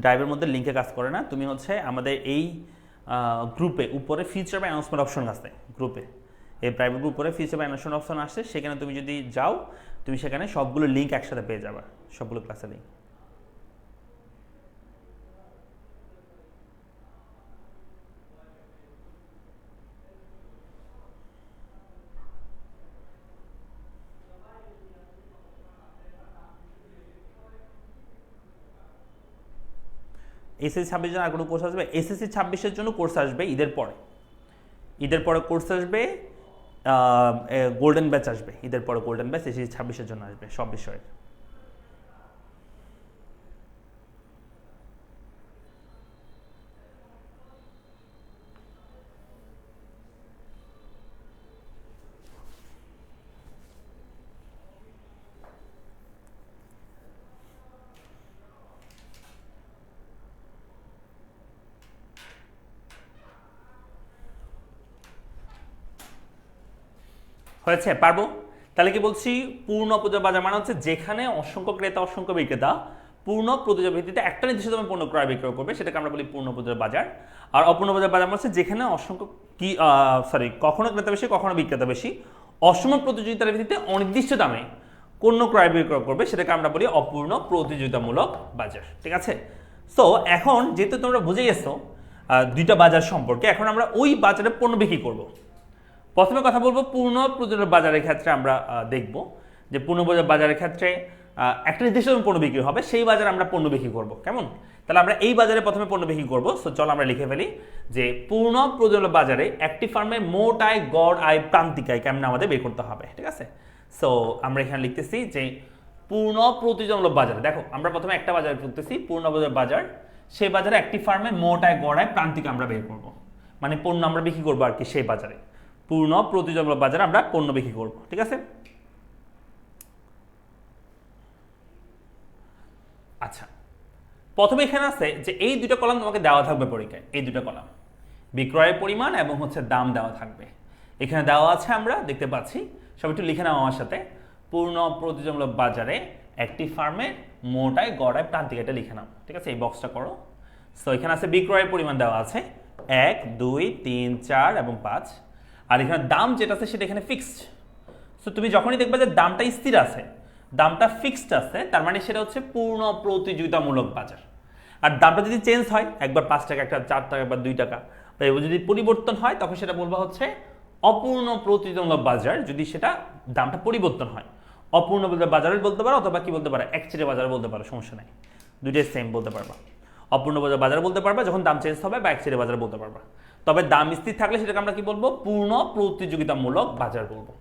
ড্রাইভের মধ্যে লিঙ্কে কাজ করে না। তুমি হচ্ছে আমাদের এই গ্রুপে উপরে ফিচার বা অ্যানাউন্সমেন্ট অপশন আছে গ্রুপে, এই প্রাইভেট গ্রুপ উপরে ফিচার বা অ্যানাউন্সমেন্ট অপশন আসছে, সেখানে তুমি যদি যাও তুমি সেখানে সবগুলো লিঙ্ক একসাথে পেয়ে যাবে, সবগুলো ক্লাসের লিঙ্ক। এসএসসি 26 জন্য আর কোনো কোর্স আসবে? এসএসসি 26-এর জন্য কোর্স আসবে ঈদের পরে। ঈদের পরে কোর্স আসবে, গোল্ডেন ব্যাচ আসবে ঈদের পরে, গোল্ডেন ব্যাচ এসএসসি 26-এর জন্য আসবে সব বিষয়ের। হয়েছে? পারবো? তাহলে কি বলছি, পূর্ণ প্রতিযোগিতা বাজার মানে হচ্ছে যেখানে অসংখ্য ক্রেতা অসংখ্য বিক্রেতা পূর্ণ প্রতিযোগিতার ভিত্তিতে একটা নির্দিষ্ট দামে পণ্য ক্রয় বিক্রয় করবে, সেটাকে আমরা বলি পূর্ণ প্রতিযোগিতা বাজার। আর অপূর্ণ বাজার বাজার মানে হচ্ছে যেখানে অসংখ্য কখনো ক্রেতা বেশি কখনো বিক্রেতা বেশি অসম প্রতিযোগিতার ভিত্তিতে অনির্দিষ্ট দামে পণ্য ক্রয় বিক্রয় করবে, সেটাকে আমরা বলি অপূর্ণ প্রতিযোগিতামূলক বাজার। ঠিক আছে? সো এখন যেহেতু তোমরা বুঝে গেছো দুইটা বাজার সম্পর্কে, এখন আমরা ওই বাজারে পণ্য বিক্রি করব। প্রথমে কথা বলবো পূর্ণ প্রতিযোগিতা বাজারের ক্ষেত্রে আমরা দেখব যে পূর্ণ বাজারের ক্ষেত্রে একটা নির্দিষ্ট পণ্য বিক্রি হবে, সেই বাজারে আমরা পণ্য বিক্রি করব। কেমন? তাহলে আমরা এই বাজারে প্রথমে পণ্য বিক্রি করব। সো চলো আমরা লিখে ফেলি যে পূর্ণ প্রতিযোগিতা বাজারে একটি ফার্মের মোট আয়, গড় আয়, প্রান্তিক আয় কেমন আমাদের বের করতে হবে। ঠিক আছে? সো আমরা এখানে লিখতেছি যে পূর্ণ প্রতিযোগিতামূলক বাজারে, দেখো আমরা প্রথমে একটা বাজার করতেছি পূর্ণ বাজার, সেই বাজারে একটি ফার্মের মোট আয়, গড় আয়, প্রান্তিক আমরা বের করব, মানে পণ্য আমরা বিক্রি করবো আর কি সেই বাজারে। পূর্ণ প্রতিযোগিতামূলক বাজারে আমরা পণ্য বিক্রি করব। ঠিক আছে? আচ্ছা, প্রথমে এখানে আছে যে এই দুটো কলাম তোমাকে দেওয়া থাকবে পরীক্ষায়, এই দুটো কলাম বিক্রয়ের পরিমাণ এবং হচ্ছে দাম দেওয়া থাকবে। এখানে দেওয়া আছে, আমরা দেখতে পাচ্ছি, সব একটু লিখে নাও আমার সাথে। পূর্ণ প্রতিযোগিতামূলক বাজারে একটি ফার্মের মোট আয়, গড় আয়, প্রান্তিক আয়টা লিখে নাও। ঠিক আছে? এই বক্সটা করো। সো এখানে আছে বিক্রয়ের পরিমাণ দেওয়া আছে 1, 2, 3, 4 এবং 5। আর এখানে দাম যেটা আছে সেটা এখানে ফিক্সড। সো তুমি যখনই দেখবে যে দামটা স্থির আছে, দামটা ফিক্সড আছে, তার মানে সেটা হচ্ছে পূর্ণ প্রতিযোগিতামূলক বাজার। আর দামটা যদি চেঞ্জ হয়, একবার 5 টাকা, একবার 4 টাকা, একবার 2 টাকা, বা যদি পরিবর্তন হয় তখন সেটা বলবা হচ্ছে অপূর্ণ প্রতিযোগিতামূলক বাজার। যদি সেটা দামটা পরিবর্তন হয়, অপূর্ণ বাজার বলতে পারো, অথবা কি বলতে পারো, একচেটিয়া বাজার বলতে পারো, সমস্যা নাই, দুইটাই সেম বলতে পারবা। অপূর্ণ বাজার বলতে পারবা যখন দাম চেঞ্জ হবে, বা একচেটিয়া বাজার বলতে পারবা। তবে দাম স্থির থাকলে সেটাকে আমরা কি বলবো, পূর্ণ প্রতিযোগিতামূলক বাজার বলবো।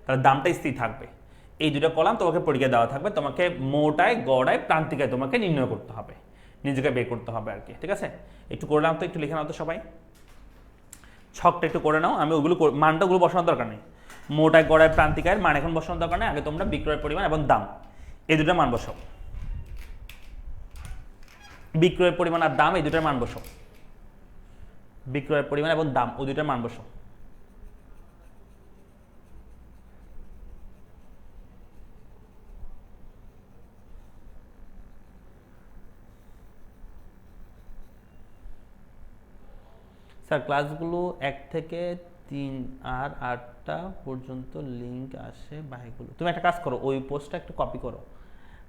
তাহলে দামটা স্থির থাকবে। এই দুটো কলাম তোমাকে পরীক্ষা দেওয়া থাকবে, তোমাকে মোট আয়, গড় আয়, প্রান্তিক আয় তোমাকে নির্ণয় করতে হবে, নিজেকে বের করতে হবে আর কি। ঠিক আছে? একটু করে নাও তো, একটু লিখে নাও তো সবাই, ছকটা একটু করে নাও। আমি ওগুলো মানটা ওগুলো বসানোর দরকার নেই, মোট আয়, গড় আয়, প্রান্তিক আয়ের মান এখন বসানোর দরকার নেই। আগে তোমরা বিক্রয়ের পরিমাণ এবং দাম এই দুটো মান বসাও। বিক্রয়ের পরিমাণ আর দাম এই দুটার মান বসাও। বিক্রয়ের পরিমাণ এবং দাম ওই দুটার মান বসাও। স্যার ক্লাসগুলো 1 থেকে 3 আর 8টা পর্যন্ত লিঙ্ক আসে বাকিগুলো। তুমি একটা কাজ করো, ওই পোস্টটা একটু কপি করো,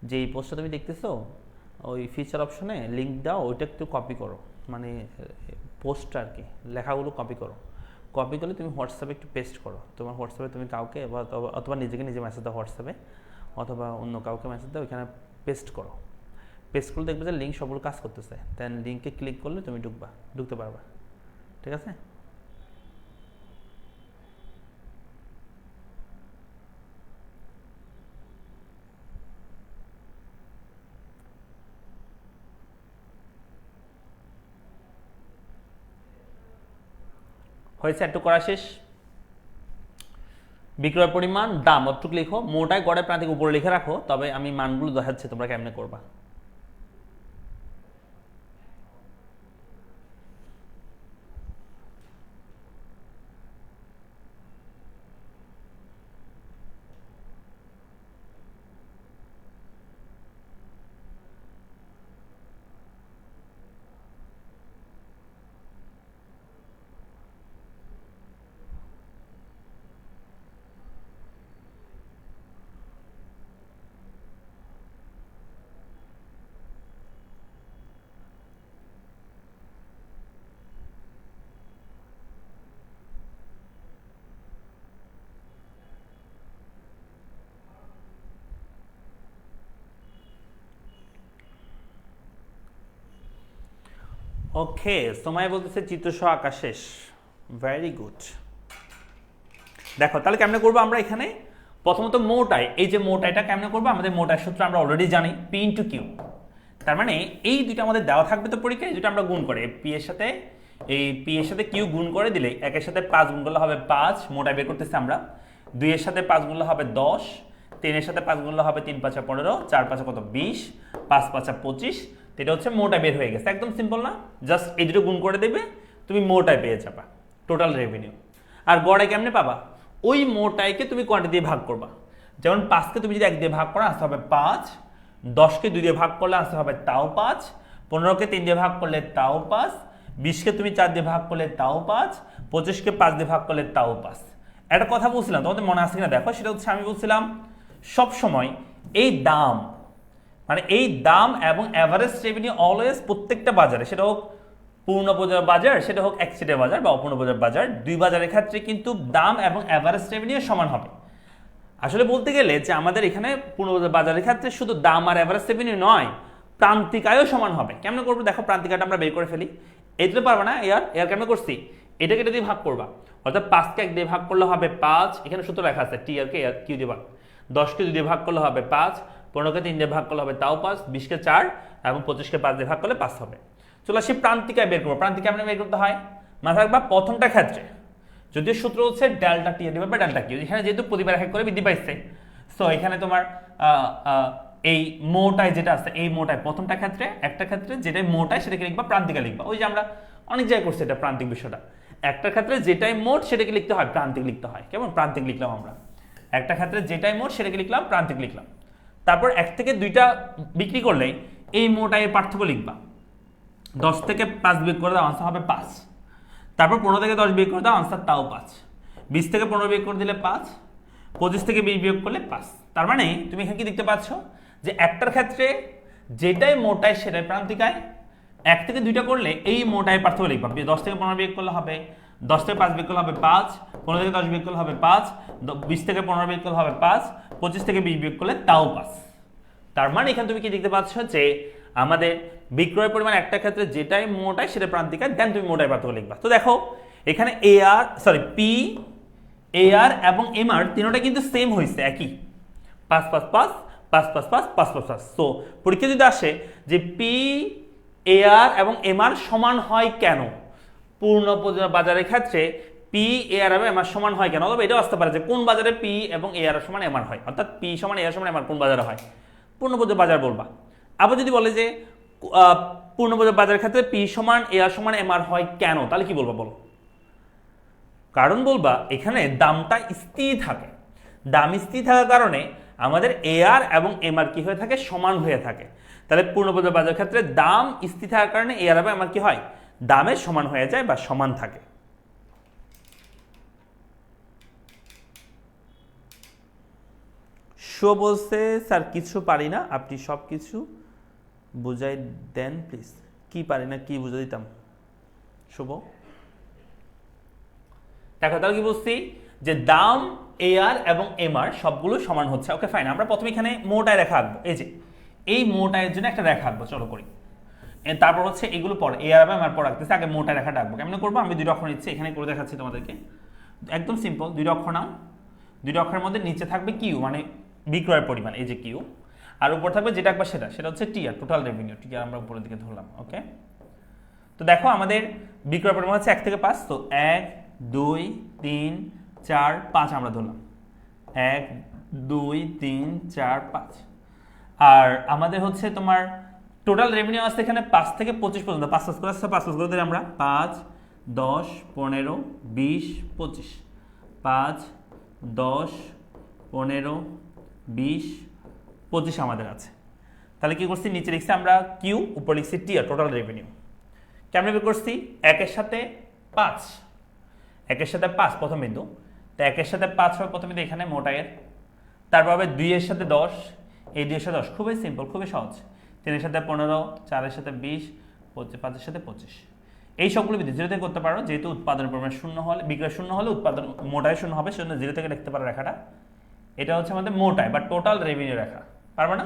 যে এই পোস্টটা তুমি দেখতেছো ওই ফিচার অপশনে লিঙ্ক দাও, ওইটা একটু কপি করো, মানে পোস্টটা আর কি, লেখাগুলো কপি করো। কপি করলে তুমি হোয়াটসঅ্যাপে একটু পেস্ট করো, তোমার হোয়াটসঅ্যাপে তুমি কাউকে অথবা নিজেকে নিজে মেসেজ দাও হোয়াটসঅ্যাপে, অথবা অন্য কাউকে মেসেজ দাও, এখানে পেস্ট করো। পেস্ট করলে দেখবে যে লিঙ্ক সবগুলো কাজ করতেছে, দেন লিঙ্কে ক্লিক করলে তুমি ঢুকতে পারবা। ঠিক আছে? হয়েছে? একটু করা শেষ। বিক্রয় পরিমাণ, দাম অতটুকু লিখো, মোটায়, গড়ে, প্রান্তিক উপরে লিখে রাখো, তবে আমি মানগুলো দেখাচ্ছি তোমরা কেমনে করবা। ওকে, সময় বলতেছে চিত্রসহ আঁকা শেষ। Very good. দেখো তাহলে কেমনে করবো আমরা এখানে, প্রথমত মোটাই, এই যে মোটাইটা কেমনে করবো, আমাদের মোটাই সূত্র আমরা অলরেডি জানি, পি ইন্টু কিউ। তার মানে এই দুটো আমাদের দেওয়া থাকবে তো পরীক্ষায়, এই দুটো আমরা গুণ করে পি এর সাথে, এই পি এর সাথে কিউ গুণ করে দিলে একের সাথে 5 গুণ করলে হবে 5, মোটাই বের করতেছি আমরা। 2 এর সাথে 5 গুণলে হবে 10, 3 এর সাথে 5 গুণলে হবে 3 5 15, 4 5 কত 20, 5 5 25। এটা হচ্ছে মোটাই বের হয়ে গেছে, একদম সিম্পল না? জাস্ট এই দুটো গুণ করে দেবে, তুমি মোটাই পেয়ে যাবা টোটাল রেভিনিউ। আর গড়ে কেমনে পাবা, ওই মোটাইকে তুমি কোয়ান্টি দিয়ে ভাগ করবা। যেমন 5কে তুমি যদি 1 দিয়ে ভাগ করো আসতে হবে 5, 10কে 2 দিয়ে ভাগ করলে আসতে হবে তাও 5, 15কে 3 দিয়ে ভাগ করলে তাও 5, 20কে তুমি 4 দিয়ে ভাগ করলে তাও 5, 25কে 5 দিয়ে ভাগ করলে তাও 5। একটা কথা বলছিলাম, তোমাদের মনে আছে কিনা দেখো, সেটা হচ্ছে আমি বলছিলাম সব সময় এই দাম, মানে এই দাম এবং অ্যাভারেজ রেভিনিউ অলওয়েজ প্রত্যেকটা বাজারে, সেটা হোক পূর্ণ বাজার, সেটা হোক এক্সিডেন্ট বাজার বা অপূর্ণ বাজার, দুই বাজারের ক্ষেত্রে কিন্তু দাম এবং অ্যাভারেজ রেভিনিউ সমান হবে। আসলে বলতে গেলে যে আমাদের এখানে পূর্ণ বাজারের ক্ষেত্রে শুধু দাম আর অ্যাভারেজ রেভিনিউ নয়, প্রান্তিক আয়ও সমান হবে। কেমন করবো দেখো, প্রান্তিক আয়টা আমরা বের করে ফেলি। এইটা পারবে না এর কেমন করছি, এটাকে এটা দিয়ে ভাগ করবা, অর্থাৎ 5কে 1 দিয়ে ভাগ করলে হবে 5, এখানে সূত্র লেখা আছে টি আর কে কিউ দিয়ে ভাগ। 10কে 2 দিয়ে ভাগ করলে হবে 5, 15কে 3 দিয়ে ভাগ করলে হবে তাও 5, 20কে 4 এবং 25কে 5 দিয়ে ভাগ করলে 5 হবে। চলো আসি প্রান্তিক আয় বের করবো। প্রান্তিক আয় আমরা বের করতে হয়, মাথায় রাখবা প্রথমটা ক্ষেত্রে যদিও সূত্র হচ্ছে delta T divide by delta Q, এখানে যেহেতু প্রতিবার এক করে বৃদ্ধি পাইছে, সো এখানে তোমার এই মোটাই যেটা আছে, এই মোটাই প্রথমটা ক্ষেত্রে, একটা ক্ষেত্রে যেটাই মোটাই সেটাকে লিখবা প্রান্তিকা লিখবা। ওই যে আমরা অনেক জায়গায় করছি এটা প্রান্তিক বিষয়টা, একটা ক্ষেত্রে যেটাই মোট সেটাকে লিখতে হয় প্রান্তিক লিখতে হয়। কেমন প্রান্তিক লিখলাম আমরা, একটা ক্ষেত্রে যেটাই মোট সেটাকে লিখলাম প্রান্তিক লিখলাম। তারপর 1 থেকে 2টা বিক্রি করলে এই মোটাইয়ের পার্থক্য লিখবা। 10 থেকে 5 বিয়োগ করে দাও, আনসার হবে 5। তারপর 15 থেকে 10 বিয়োগ করে দাও, আনসার তাও 5। 20 থেকে 15 বিয়োগ করে দিলে 5, 25 থেকে 20 বিয়োগ করলে 5। তার মানে তুমি এখানে কি দেখতে পাচ্ছ যে একটার ক্ষেত্রে যেটাই মোটাই সেটাই প্রান্তিক আয়, 1 থেকে 2টা করলে এই মোটাই পার্থক্য লিখবা। 10 থেকে 15 বিয়োগ করলে হবে, 10 থেকে 5 বিয়োগ করলে হবে 5, 15 থেকে 10 বিয়োগ করলে হবে 5, 20 থেকে 15 বিয়োগ করলে হবে 5, 25 থেকে 20 বিয়োগ করলে তাও 5। তার মানে এখানে তুমি কি দেখতে পাচ্ছ যে আমাদের বিক্রয় পরিমাণ একটা ক্ষেত্রে যেটাই মোটাই সেটা প্রান্তিক আয়, দেন তুমি মোটাই পার্থক্য লিখবা। তো দেখো এখানে পি, এআর এবং এমআর তিনটা কিন্তু সেম হয়েছে, একই 5 5 5 5 5 5 5 5 5। সো পরীক্ষা যদি আসে যে পি, এআর এবং এমআর সমান হয় কেন, পূর্ণ বাজারের ক্ষেত্রে পি, এআর এবং এমআর সমান হয় কেন, অথবা এটাও আসতে পারে যে কোন বাজারে পি এবং এআর সমান এমআর হয়, অর্থাৎ পি সমান এআর সমান এমআর কোন বাজারে হয়, পূর্ণ বাজার বলবা। আবার যদি বলে যে পূর্ণ বাজারের ক্ষেত্রে পি সমান এআর সমান এমআর হয় কেন, তাহলে কি বলবা বলো? কারণ বলবা এখানে দামটা স্থির থাকে, দাম স্থির থাকার কারণে আমাদের এআর এবং এমআর কি হয়ে থাকে, সমান হয়ে থাকে। তাহলে পূর্ণ বাজারের ক্ষেত্রে দাম স্থির থাকার কারণে এআর এবং এমআর কি হয়, দামে সমান হয়ে যায় বা সমান থাকে। শো বলছে স্যার কিছু পারি না, আপনি সব কিছু বুঝাই দেন প্লিজ। কি পারি না, কি বুঝাই দিতাম শুভ? দেখো তাহলে কি বলছি যে দাম এআর এবং এমআর সবগুলো সমান হচ্ছে। ওকে ফাইন, আমরা প্রথমে এখানে মোটায় রেখা আঁকবো। এই যে এই মোটায়ের জন্য একটা রেখা আঁকবো, চলো করি। তারপর হচ্ছে এগুলো পরে এআর এবং এমআর পর রাখতেছে, আগে মোটায় রেখাটা আঁকবো। কেমন করবো, আমি 2টা অক্ষর নিচ্ছি, এখানে করে দেখাচ্ছি তোমাদেরকে, একদম সিম্পল। 2টা অক্ষর নাও, 2টা অক্ষরের মধ্যে নিচে থাকবে কিউ মানে বিক্রয়ের পরিমাণ, এই যে কিউ, আর উপর থাকবে যেটা একবার সেটা হচ্ছে টিআর, টোটাল রেভিনিউ। টিআর আমরা উপরের দিকে ধরলাম। ওকে, তো দেখো আমাদের বিক্রয় পরিমাণ হচ্ছে 1 থেকে 5, তো 1 2 3 4 5 আমরা ধরলাম, 1 2 3 4 5। আর আমাদের হচ্ছে তোমার টোটাল রেভিনিউ আসছে এখানে 5 থেকে 25 পর্যন্ত, 5 5 করে আসছে, 5 5 করে দিলে আমরা 5 10 15 20 25, 5 10 15 20 25 আমাদের আছে। তাহলে কি করছি, নিচে লিখছি আমরা কিউ, উপর লিখছি টি আর টোটাল রেভিনিউ। কেমন বের করছি, 1 এর সাথে 5, 1 এর সাথে 5 প্রথম বিন্দু, তো 1 এর সাথে 5 হবে প্রথম বিন্দু এখানে মোটায়ের। তারপর হবে 2 এর সাথে 10, এই 2 এর সাথে 10, খুবই সিম্পল, খুবই সহজ। 3 এর সাথে 15, 4 এর সাথে 20, 5 এর সাথে 25। এই সবগুলো বিন্দু 0 থেকে করতে পারো, যেহেতু উৎপাদনের পরিমাণ শূন্য হলে, বিক্রয় শূন্য হলে উৎপাদন মোটায় শূন্য হবে, সেজন্য 0 থেকে লিখতে পারো রেখাটা। এটা হচ্ছে আমাদের মোটায় বা টোটাল রেভিনিউ রেখা। পারবে না?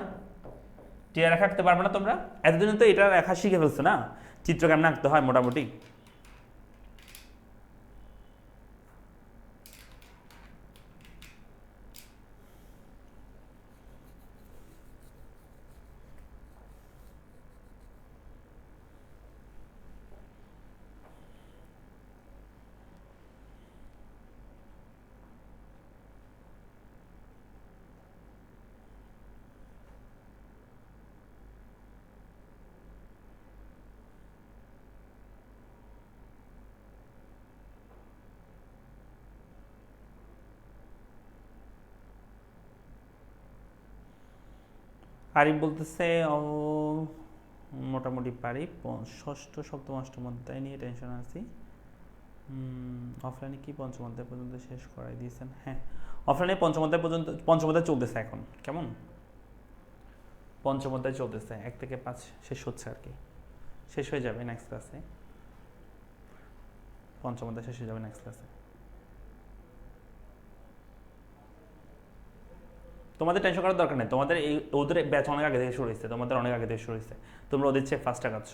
টিআর রেখা আঁকতে পারবে না তোমরা? এতদিন তো এটা রেখা শিখে ফেলছো না, চিত্র কেমন আঁকতে হয় মোটামুটি? আরিফ বলতেছে ও মোটামুটি পারি, ষষ্ঠ সপ্তম অষ্টম অধ্যায় নিয়ে টেনশন আছি। অফলাইনে কি পঞ্চম অধ্যায় পর্যন্ত শেষ করাই দিয়েছেন? হ্যাঁ, অফলাইনে পঞ্চম অধ্যায় চলতেছে এখন, কেমন পঞ্চম অধ্যায় চলতেছে, 1 থেকে 5 শেষ হচ্ছে আর কি, শেষ হয়ে যাবে নেক্সট ক্লাসে, পঞ্চম অধ্যায় শেষ হয়ে যাবে নেক্সট ক্লাসে। তোমাদের টেনশন করার দরকার নেই, তোমাদের এই ওদের ব্যাচ অনেক আগে থেকে শুরু হয়েছে, তোমাদের অনেক আগে থেকে শুরু হয়েছে, তোমরা ওদের চেয়ে ফার্স্ট আগাচ্ছ,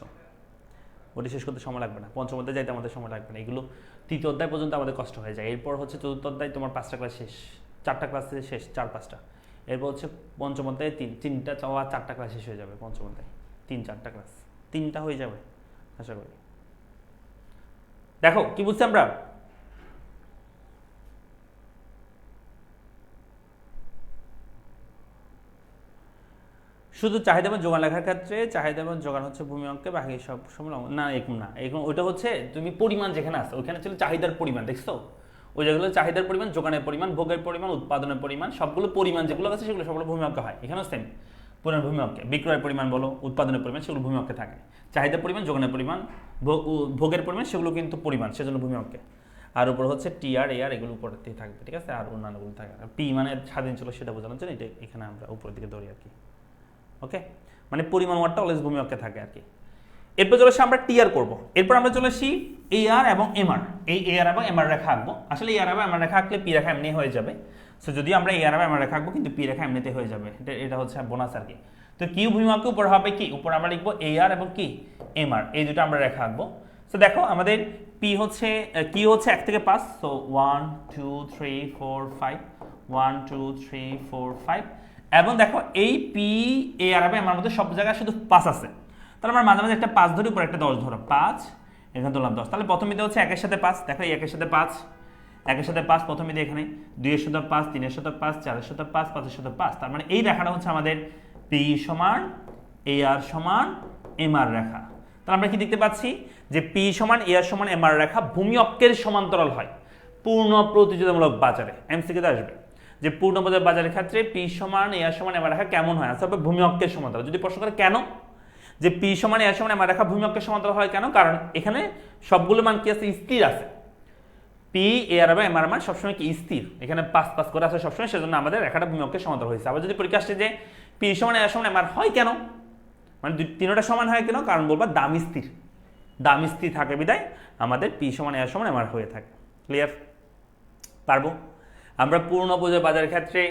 ওটি শেষ করতে সময় লাগবে না, পঞ্চম অধ্যায় যাইতে আমাদের সময় লাগবে না, এগুলো তৃতীয় অধ্যায় পর্যন্ত আমাদের কষ্ট হয়ে যায়, এরপর হচ্ছে চতুর্থ অধ্যায় তোমার 5টা ক্লাস শেষ, 4টা ক্লাস শেষ, 4-5টা, এরপর হচ্ছে পঞ্চম অধ্যায়ে 3টা 4টা ক্লাস শেষ হয়ে যাবে, পঞ্চম অধ্যায় 3-4টা ক্লাস, 3টা হয়ে যাবে আশা করি। দেখো কি বুঝছি আমরা, শুধু চাহিদা এবং যোগান লেখার ক্ষেত্রে চাহিদা এবং যোগান হচ্ছে ভূমি অঙ্কে, বাকি সব সময় না, এরকম না, এরকম ওইটা হচ্ছে তুমি পরিমাণ যেখানে আছে ওইখানে ছিল চাহিদার পরিমাণ, দেখছো ওই যেগুলো চাহিদার পরিমাণ, যোগানের পরিমাণ, ভোগের পরিমাণ, উৎপাদনের পরিমাণ, সবগুলো পরিমাণ যেগুলো আছে সেগুলো সবগুলো ভূমি অঙ্কে হয়, এখানেও সেম পুরো ভূমি অঙ্কে, বিক্রয়ের পরিমাণ বলো, উৎপাদনের পরিমাণ, সেগুলো ভূমি অঙ্কে থাকে, চাহিদার পরিমাণ, যোগানের পরিমাণ, ভোগের পরিমাণ, সেগুলো কিন্তু পরিমাণ, সেজন্য ভূমি অঙ্কে, আর উপর হচ্ছে টিআর এআর এগুলো উপরেতেই থাকবে, ঠিক আছে, আর অন্যান্যগুলো থাকে, আর পি মানে স্বাধীন ছিল সেটা বোঝানোর জন্য এটা এখানে আমরা উপরের দিকে ধরি আর কি, ওকে, মানে পরিমাণ ওয়ার্ডটা অলওয়েজ ভূমি অক্ষে থাকে আর কি। এরপর চলে আসি আমরা টিআর করব, এরপর আমরা চলে আসি এআর এবং এমআর, এই এআর এবং এমআর রেখা আঁকবো, আসলে এআর এবং এমআর রেখা আঁকলে পি রেখা এমনি হয়ে যাবে, সো যদি আমরা এআর এবং এমআর রেখা আঁকবো কিন্তু পি রেখা এমনিতে হয়ে যাবে, এটা হচ্ছে বোনাস আর কি। তো কিউ ভূমি অক্ষে উপর হবে কি, উপর আমরা লিখবো এআর এবং কি এমআর, এই দুটো আমরা রেখা আঁকবো। সো দেখো আমাদের পি হচ্ছে কি হচ্ছে 1 থেকে 5, সো 1 2 3 4 5, 1 2 3 4 5, এবং দেখো এই পি এ আর আমার মধ্যে সব জায়গায় শুধু 5 আছে, তাহলে আমরা মাঝে মাঝে একটা 5 ধরি, উপর একটা 10 ধরো, 5 এখানে ধরলাম 10, তাহলে প্রথমে হচ্ছে 1 এর সাথে 5, দেখো এই 1 এর সাথে 5, 1 এর সাথে 5 প্রথমে এখানে, 2 এর সাথে 5, 3 এর সাথে 5, 4 এর সাথে 5, 5 এর সাথে 5, তার মানে এই রেখাটা হচ্ছে আমাদের পি সমান এ আর সমান এম আর রেখা। তাহলে আমরা কি দেখতে পাচ্ছি যে পি সমান এ আর সমান এম আর রেখা ভূমি অক্ষের সমান্তরাল হয় পূর্ণ প্রতিযোগিতামূলক বাজারে, এমসিকিউতে আসবে যে পূর্ণ বাজারের ক্ষেত্রে পি সমান এ আর সমান এম আর রেখা কেমন হয়, আসলে ভূমি অক্ষের সমান্তরাল। যদি প্রশ্ন করে কেন যে পি সমান এ আর সমান এম আর রেখা ভূমি অক্ষের সমান্তরাল হয় কেন, কারণ এখানে সবগুলো মান কি আছে, স্থির আছে, পি এ আর এবং এম আর মান সবসময় কি স্থির, এখানে 5 করে আছে সবসময়, সেজন্য আমাদের রেখাটা ভূমি অক্ষের সমান্তরাল হয়েছে। আবার যদি পরীক্ষা আসছে যে পি সমান এ আর সমান এম আর হয় কেন, মানে তিনটা সমান হয় কেন, কারণ বলবা দাম স্থির থাকে বিদায় আমাদের পি সমান এ আর সমান এম আর হয়ে থাকে। ক্লিয়ার? পারবো আমরা পূর্ণ বাজারের ক্ষেত্রে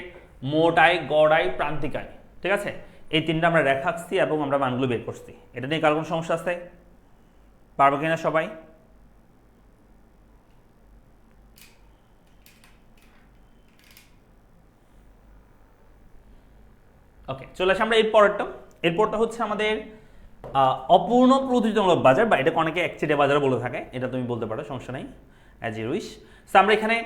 মোট আয়, গড় আয়, প্রান্তিক আয়, ঠিক আছে, এই তিনটা আমরা রেখা আঁকছি এবং আমরা মানগুলো বের করছি। এটা নিয়ে কারো কোনো সমস্যা আছে? পারবো কিনা সবাই? ওকে, চলে আসি আমরা এরপরটা হচ্ছে আমাদের অপূর্ণ প্রতিযোগিতামূলক বাজার, বা এটাকে অনেকে একচেটিয়া বাজার বলে থাকে, এটা তুমি বলতে পারো, সমস্যা নাই, অ্যাজ ইউ উইশ। সো আমরা এখানে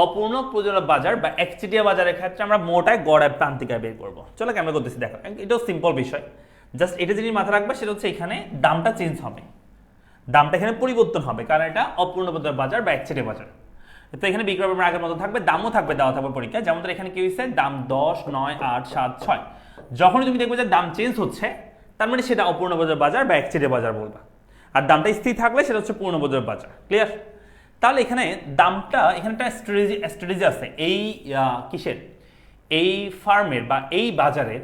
অপূর্ণ প্রতিযোগিতামূলক বাজার বা একচেটিয়া বাজারের ক্ষেত্রে আমরা মোট আয়, গড় আয়, প্রান্তিক আয় বের করবো। চলো কেমন করতেছি দেখো, এটাও সিম্পল বিষয়, জাস্ট এটা যদি মাথা রাখবে সেটা হচ্ছে এখানে দামটা চেঞ্জ হবে, দামটা এখানে পরিবর্তন হবে, কারণ এটা অপূর্ণ প্রতিযোগিতামূলক বাজার বা একচেটিয়া বাজার। তো এখানে বিক্রয় পরিমাণ আগের মতো থাকবে, দামও থাকবে, দেওয়া থাকবে পরীক্ষায়, যেমন এখানে কি হয়েছে, দাম 10, 9, 8, 7, 6, যখনই তুমি দেখবে যে দাম চেঞ্জ হচ্ছে তার মানে সেটা অপূর্ণ বাজার বা একচেটিয়া বাজার বলবা, আর দামটা স্থির থাকলে সেটা হচ্ছে পূর্ণ বাজার। ক্লিয়ার? তাহলে এখানে দামটা, এখানে একটা স্ট্র্যাটেজি আছে, এই কিসের, এই ফার্মের বা এই বাজারের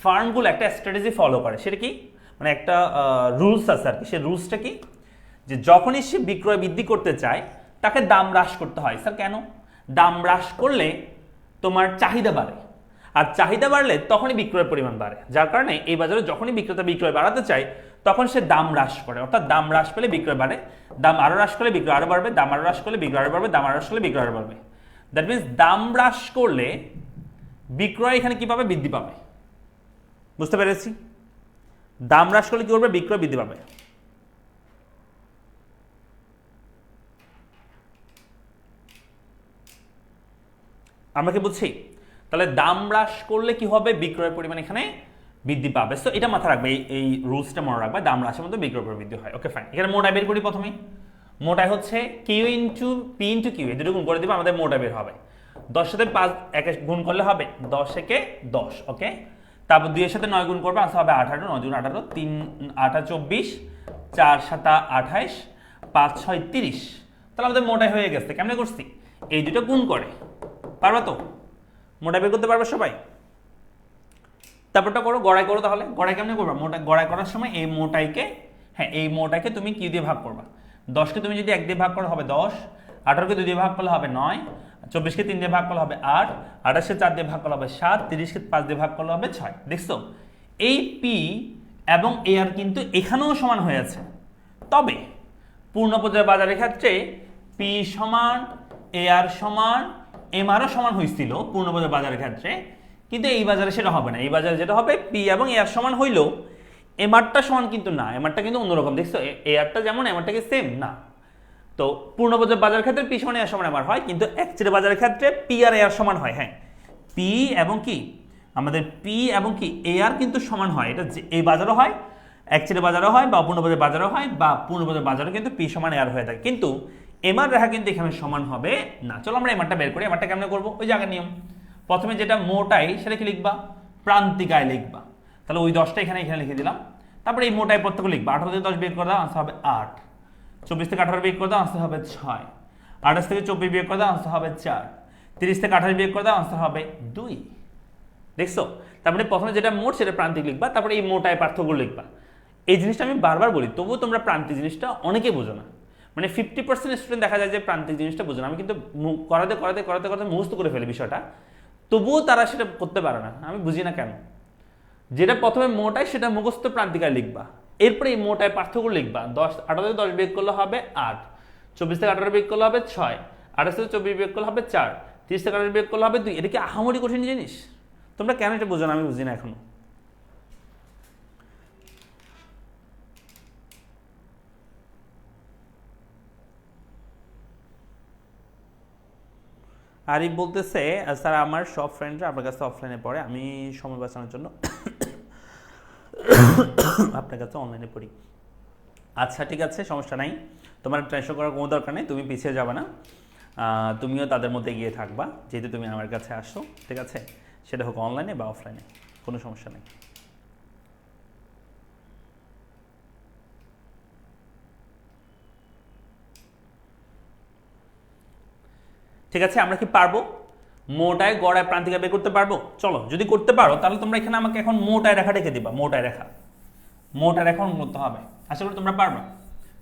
ফার্মগুলো একটা স্ট্র্যাটেজি ফলো করে, সেটা কি, মানে একটা রুলস আছে আর কি, সেই রুলসটা কি, যে যখনই সে বিক্রয় বৃদ্ধি করতে চায় তাকে দাম হ্রাস করতে হয়। স্যার কেন? দাম হ্রাস করলে তোমার চাহিদা বাড়ে, আর চাহিদা বাড়লে তখনই বিক্রয়ের পরিমাণ বাড়ে, যার কারণে এই বাজারে যখনই বিক্রেতা বিক্রয় বাড়াতে চায় তখন সে দাম হ্রাস করে, অর্থাৎ দাম হ্রাস পেলে বিক্রয় বাড়ে, দাম আরো হ্রাস করলে বিক্রয় আরো বাড়বে, দাম আরো হ্রাস করলে বিক্রয় আরো বাড়বে, দাম আরো হ্রাস করলে বিক্রয় আরো বাড়বে। দ্যাট মিনস দাম হ্রাস করলে বিক্রয় এখানে কি পাবে? বৃদ্ধি পাবে। বুঝতে পেরেছি? দাম হ্রাস করলে কি করবে? বিক্রয় বৃদ্ধি পাবে। আমরা কি বুঝছি? তাহলে দাম হ্রাস করলে কি হবে? বিক্রয়ের পরিমাণ এখানে বৃদ্ধি পাবে। সো এটা মাথায় রাখবে, এই রুলসটা মনে রাখবে, দাম হ্রাসের মধ্যে বিক্রয় বৃদ্ধি হয়। Okay fine. এখানে মোটাই বের করি প্রথমেই। মোটাই হচ্ছে Q into P into Q, এই দুটো গুণ করে দিবে, আমাদের মোটা বের হবে। 10 সাথে 5 একে গুণ করলে হবে 10 একে 10। ওকে, তারপর 2 এর সাথে 9 গুণ করবে, আসলে হবে 18, 9 গুণ 18, 3 8 24, 4 7 28, 5 6 30। তাহলে আমাদের মোটাই হয়ে গেছে। কেমনে করছি? এই দুটো গুণ করে। পারবা তো? মোটা বের করতে পারবে সবাই? তারপরটা করো, গড়াই করো। তাহলে গড়াই কেমনে করবা? মোটা গড়াই করার সময় এই মোটাইকে, হ্যাঁ এই মোটাইকে তুমি কি দিয়ে ভাগ করবা? 10কে তুমি যদি 1 দিয়ে ভাগ করো হবে 10, 18কে 2 দিয়ে ভাগ করলে হবে 9, 24কে 3 দিয়ে ভাগ করলে হবে 8, 28কে 4 দিয়ে ভাগ করলে হবে 7, 30কে 5 দিয়ে ভাগ করলে হবে 6। দেখছো, এই পি এবং এ আর কিন্তু এখানেও সমান হয়ে আছে। তবে পূর্ণ পর্যায় বাজারের ক্ষেত্রে পি সমান, এ আর সমান, এম আরও সমান হয়েছিল পূর্ণ পর্যায় বাজারের ক্ষেত্রে, কিন্তু এই বাজারে সেটা হবে না। এই বাজারে যেটা হবে, পি এবং এ আর সমান হইলেও এম আরটা সমান কিন্তু না, এম আরটা কিন্তু অন্যরকম। দেখছো, এ আরটা যেমন এম আরটা কি সেম না। তো পূর্ণ পর্যায় বাজারের ক্ষেত্রে পি সমান এ আর সমান এম আর হয়, কিন্তু একচেটিয়া বাজারের ক্ষেত্রে পি আর এ আর সমান হয়। হ্যাঁ, পি এবং কি আমাদের পি এবং কি এ আর কিন্তু সমান হয়। এটা এই বাজারও হয়, একচেটিয়া বাজারও হয়, বা পূর্ণ পর্যায় বাজারও হয়, বা পূর্ণ পর্যায় বাজারও কিন্তু পি সমান এ আর হয়ে থাকে। কিন্তু এম আর রেখা কিন্তু এখানে সমান হবে না। চলো আমরা এম আরটা বের করি। এম আরটা কেমনে করবো? ওই জায়গার নিয়ম। প্রথমে যেটা মোটাই সেটা কি লিখবা? প্রান্তিক আয় লিখবা। তাহলে ওই 10টা এখানে লিখে দিলাম। তারপরে এই মোটাই প্রত্যেক লিখবা। 18 থেকে 10 বের করে দাও, আনসার হবে 8। 24 থেকে 18 বিয়োগ করে দাও, আনসার হবে 6। 28 থেকে 24 বিয়োগ করে দাও, আনসার হবে 4। 30 থেকে 28 বিয়োগ করে দাও, আনসার হবে 2। দেখছো, তারপরে প্রথমে যেটা মোট সেটা প্রান্তিক লিখবা, তারপরে এই মোটায় পার্থক্য লিখবা। এই জিনিসটা আমি বারবার বলি, তবুও তোমরা প্রান্তিক জিনিসটা অনেকে বোঝো না। মানে 50% স্টুডেন্ট দেখা যায় যে প্রান্তিক জিনিসটা বোঝে না। আমি কিন্তু করাতে করাতে করাতে করাতে মুখস্থ করে ফেলি বিষয়টা, তবুও তারা সেটা করতে পারে না। আমি বুঝি না কেন। যেটা প্রথমে মোটায় সেটা মুখস্থ প্রান্তিকায় লিখবা, এরপরে এই মোটায় পার্থক্য লিখবা। 18 থেকে 10 বিয়োগ করলে হবে 8, 24 থেকে 18 বিয়োগ করলে হবে 6, 28 থেকে 24 বিয়োগ করলে হবে 4, 30 থেকে 28 বিয়োগ করলে হবে 2। এটা কি আহামরি কঠিন জিনিস? তোমরা কেন এটা বোঝো না? আমি বুঝি না এখনো। আরিফ বলতেছে, স্যার আমার সব ফ্রেন্ডরা আপনার কাছে অফলাইনে পড়ে, আমি সময় বাঁচানোর জন্য আপনার কাছে অনলাইনে পড়ি। আচ্ছা ঠিক আছে, সমস্যা নাই, তোমার টেনশন করার কোনো দরকার নেই, তুমি পিছিয়ে যাবে না, তুমিও তাদের মধ্যে গিয়ে থাকবা, যেহেতু তুমি আমার কাছে আসো। ঠিক আছে, সেটা হোক অনলাইনে বা অফলাইনে, কোনো সমস্যা নেই। ঠিক আছে, আমরা কি পারবো মোটায় গড়ায় প্রান্তিকা বের করতে পারবো? চলো, যদি করতে পারো তাহলে তোমরা এখানে আমাকে এখন মোটায় রেখা রেখে দিবা। মোটায় রেখা এখন করতে হবে। আশা করি তোমরা পারবা।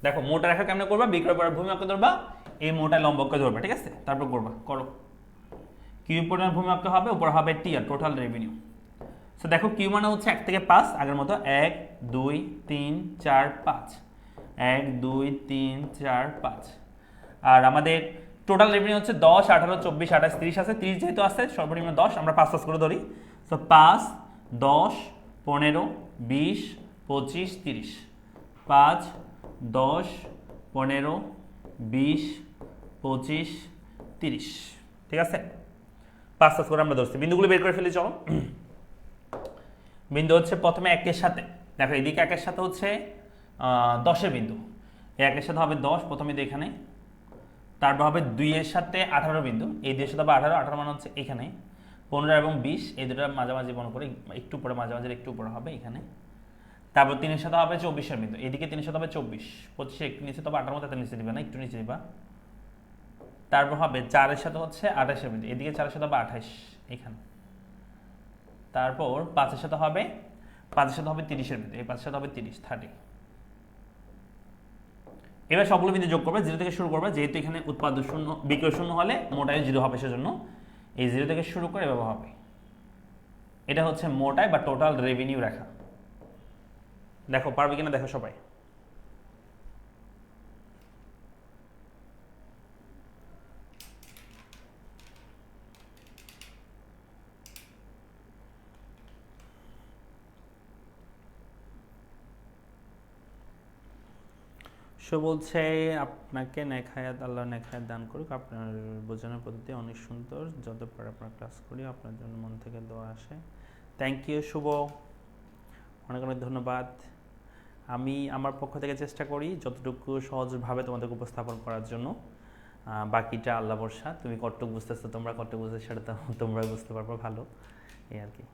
দেখো মোটা রেখা কেমনে করবা? বিক্রয় পরিমাণ ভূমি অক্ষ ধরবা, এই মোটা লম্ব অক্ষ ধরবা। ঠিক আছে, তারপর করবা। করো, কিউ পরিমাণ ভূমি অক্ষ হবে, উপর হবে টি আর টোটাল রেভিনিউ। সো দেখো কিউ মানে হচ্ছে 1 থেকে 5, আগের মতো 1 2 3 4 5, 1 2 3 4 5। আর আমাদের টোটাল রেভিনিউ হচ্ছে 10 18 24 28 30 আছে। 30 যেহেতু আছে সর্বনিম্ন 10, আমরা 5 করে ধরি। সো 5 10 15 20 25 30, 5 10 15 20 25 30। ঠিক আছে, 5 করে আমরা ধরছি। বিন্দুগুলো বের করে ফেলি। চলো, বিন্দু হচ্ছে প্রথমে 1-এর সাথে, দেখো এদিকে 1-এর সাথে হচ্ছে 10-এর বিন্দু, 1-এর সাথে হবে 10 প্রথমে এখানে, তারপর হবে 2-এর সাথে 18 বিন্দু, এই 2-এর সাথে হবে 18 মানে হচ্ছে এখানে, 15 এবং 20 এই দুটো মাঝামাঝি মনে করে, একটু উপরে, মাঝামাঝি একটু উপরে হবে এখানে। তারপর 3-এর সাথে হবে 24-এর বিন্দু, এদিকে 3-এর সাথে হবে 24, 25 একটু নিচে, তবে 18 মতো এত নিচে দিবা না, একটু নিচে দিবা। তারপর হবে 4-এর সাথে হচ্ছে 28-এর বিন্দু, এদিকে 4-এর সাথে হবে 28 এখানে। তারপর 5-এর সাথে হবে 30-এর বিন্দু, এই 5-এর সাথে হবে 30। এবার সবগুলো বিন্দু যোগ করবে, 0 থেকে শুরু করবে, যেহেতু এখানে উৎপাদন শূন্য বিক্রয় শূন্য হলে মোটায় 0 হবে, সেজন্য এই 0 থেকে শুরু করে এভাবে হবে। এটা হচ্ছে মোটায় বা টোটাল রেভিনিউ রেখা। দেখো পারবে কিনা দেখো সবাই। সে বলছে আপনাকে নেখায়াত, আল্লাহ নেখায়াত দান করুক, আপনার বোঝানোর পদ্ধতি অনেক সুন্দর, যত পারে আপনার ক্লাস করি, আপনার জন্য মন থেকে দোয়া আসে। থ্যাংক ইউ শুভ, অনেক অনেক ধন্যবাদ। আমি আমার পক্ষ থেকে চেষ্টা করি যতটুকু সহজভাবে তোমাদেরকে উপস্থাপন করার জন্য, বাকিটা আল্লাহ ভরসা। তুমি কতটুকু বুঝতেছো, তোমরা কতটুকু বুঝতে সেটা তো তোমরা বুঝতে পারবো ভালো, এই আর কি।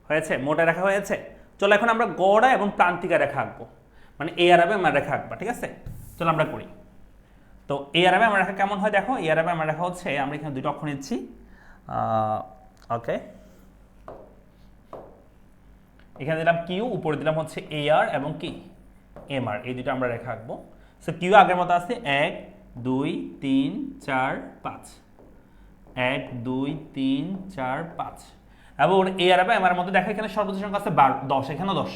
হয়েছে, মোটা রেখা হয়েছে। চলো এখন আমরা গড়া এবং প্রান্তিকা রেখা আঁকবো, মানে এ আর আমার রেখা আঁকবা, ঠিক আছে? চলো আমরা করি। তো এ আর আমার রেখা কেমন হয় দেখো। এ আর আমার রেখা হচ্ছে, আমরা এখানে দুটো অক্ষর নিচ্ছি, ওকে, এখানে দিলাম কিউ, উপরে দিলাম হচ্ছে এ আর এবং কি এম আর, এই দুটো আমরা রেখা আঁকবো। সো কিউ আগের মতো আছে 1 2 3 4 5, 1 2 3 4 5, এবং এ আর এম এর মধ্যে দেখো এখানে সর্বোচ্চ সংখ্যা আছে 10, এখানে 10,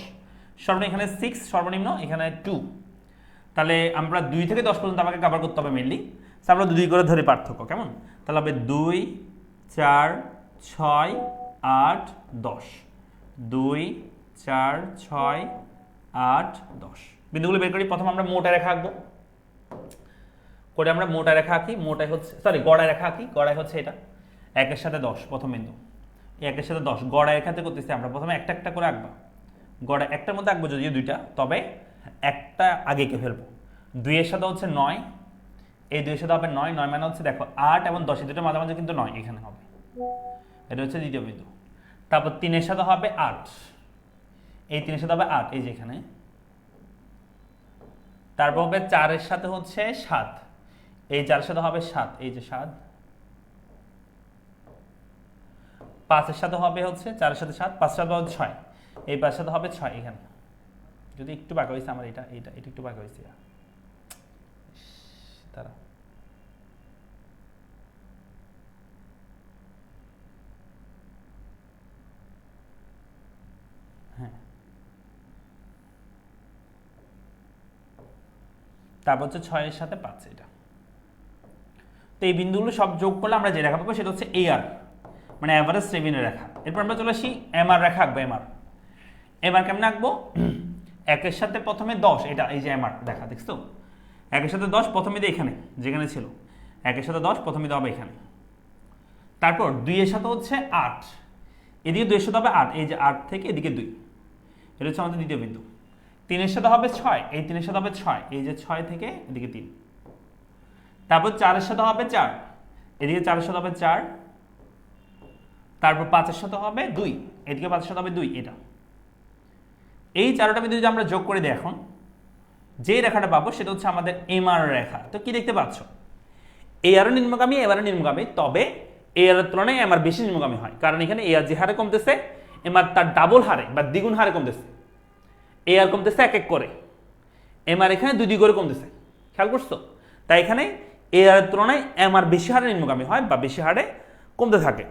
সর্বনিম্ন এখানে 6, সর্বনিম্ন এখানে 2। তাহলে আমরা 2 থেকে 10 পর্যন্ত আমাকে কভার করতে হবে মেইনলি। আমরা 2 করে ধরে পার্থক্য কেমন, তাহলে হবে 2 4 6 8 10, 2 4 6 8 10। বিন্দুগুলো বের করি। প্রথম আমরা মোটা রেখা আঁকবো, করে আমরা মোটা রেখা আঁকি। মোটাই হচ্ছে, সরি, গড়া রেখা আঁকি। গড়াই হচ্ছে এটা 1 এর সাথে 10, প্রথম বিন্দু 1 এর সাথে 10, গড়া রেখাতে করতেছি আমরা। প্রথমে একটা একটা করে আঁকবো, গড়া একটার মধ্যে আঁকবো যদিও দুইটা, তবে একটা আগে কে ফেলবো। 2 এর সাথে হচ্ছে 9, এই 2 এর সাথে হবে 9, 9 মানে হচ্ছে দেখো 8 এবং 10, এই দুটো মাঝামাঝি কিন্তু 9 এখানে হবে, এটা হচ্ছে দ্বিতীয় বিন্দু। তারপর 3 এর সাথে হবে 8, এই 3 এর সাথে হবে 8, এই যে এখানে। তারপর হবে 4 এর সাথে হচ্ছে 7, এই 4 এর সাথে হবে 7, এই যে 7। 5 এর সাথে হবে হচ্ছে 4 এর সাথে 7, 5 এর সাথে হবে 6, এই 5 এর সাথে হবে 6 এখানে। যদি একটু বাঁকা হয়েছে আমার, এটা এটা এটা একটু বাঁকা হয়েছে তারা। হ্যাঁ, তারপর হচ্ছে 6 এর সাথে 5, এটা। তো এই বিন্দুগুলো সব যোগ করলে আমরা যে রেখা পাবো সেটা হচ্ছে এ আর, মানে অ্যাভারেজ রেভিনিউ রেখা। এরপর আমরা চলে আসি এম আর রেখা আঁকবো। এম আর কেমন আঁকবো? 1 এর সাথে প্রথমে 10, এটা এই যে এম আর দেখা, দেখছো? 1 এর সাথে 10 প্রথমে দিয়ে এখানে যেখানে ছিল, 1 এর সাথে 10 প্রথমে দেওয়া হবে এখানে। তারপর 2 এর সাথে হচ্ছে 8, এদিকে 2 এর সাথে হবে 8, এই যে 8 থেকে এদিকে 2, এটা হচ্ছে আমাদের দ্বিতীয় বিন্দু। 3 এর সাথে হবে 6, এই 3 এর সাথে হবে 6, এই যে 6 থেকে এদিকে 3। তারপর 4 এর সাথে হবে 4, এদিকে 4 এর সাথে হবে 4। তারপর 5 এর সাথে হবে 2, এদিকে 5 এর সাথে হবে 2, এটা। এই 4টা বিন্দু যদি আমরা যোগ করে দিই, এখন যে রেখাটা পাবো সেটা হচ্ছে আমাদের এম আর রেখা। তো কি দেখতে পাচ্ছ, এ আর নিম্নগামী, এম আর নিম্নগামী, তবে এ আর এর তুলনায় এম আর বেশি নিম্নগামী হয়, কারণ এখানে এ আর যে হারে কমতেছে, এম আর তার ডাবল হারে বা দ্বিগুণ হারে কমতেছে। এ আর কমতেছে 1 1 করে, এম আর এখানে 2 2 করে কমতেছে, খেয়াল করছো? তাই এখানে এ আর এর তুলনায় এম আর বেশি হারে নিম্নগামী হয় বা বেশি হারে কমতে থাকে।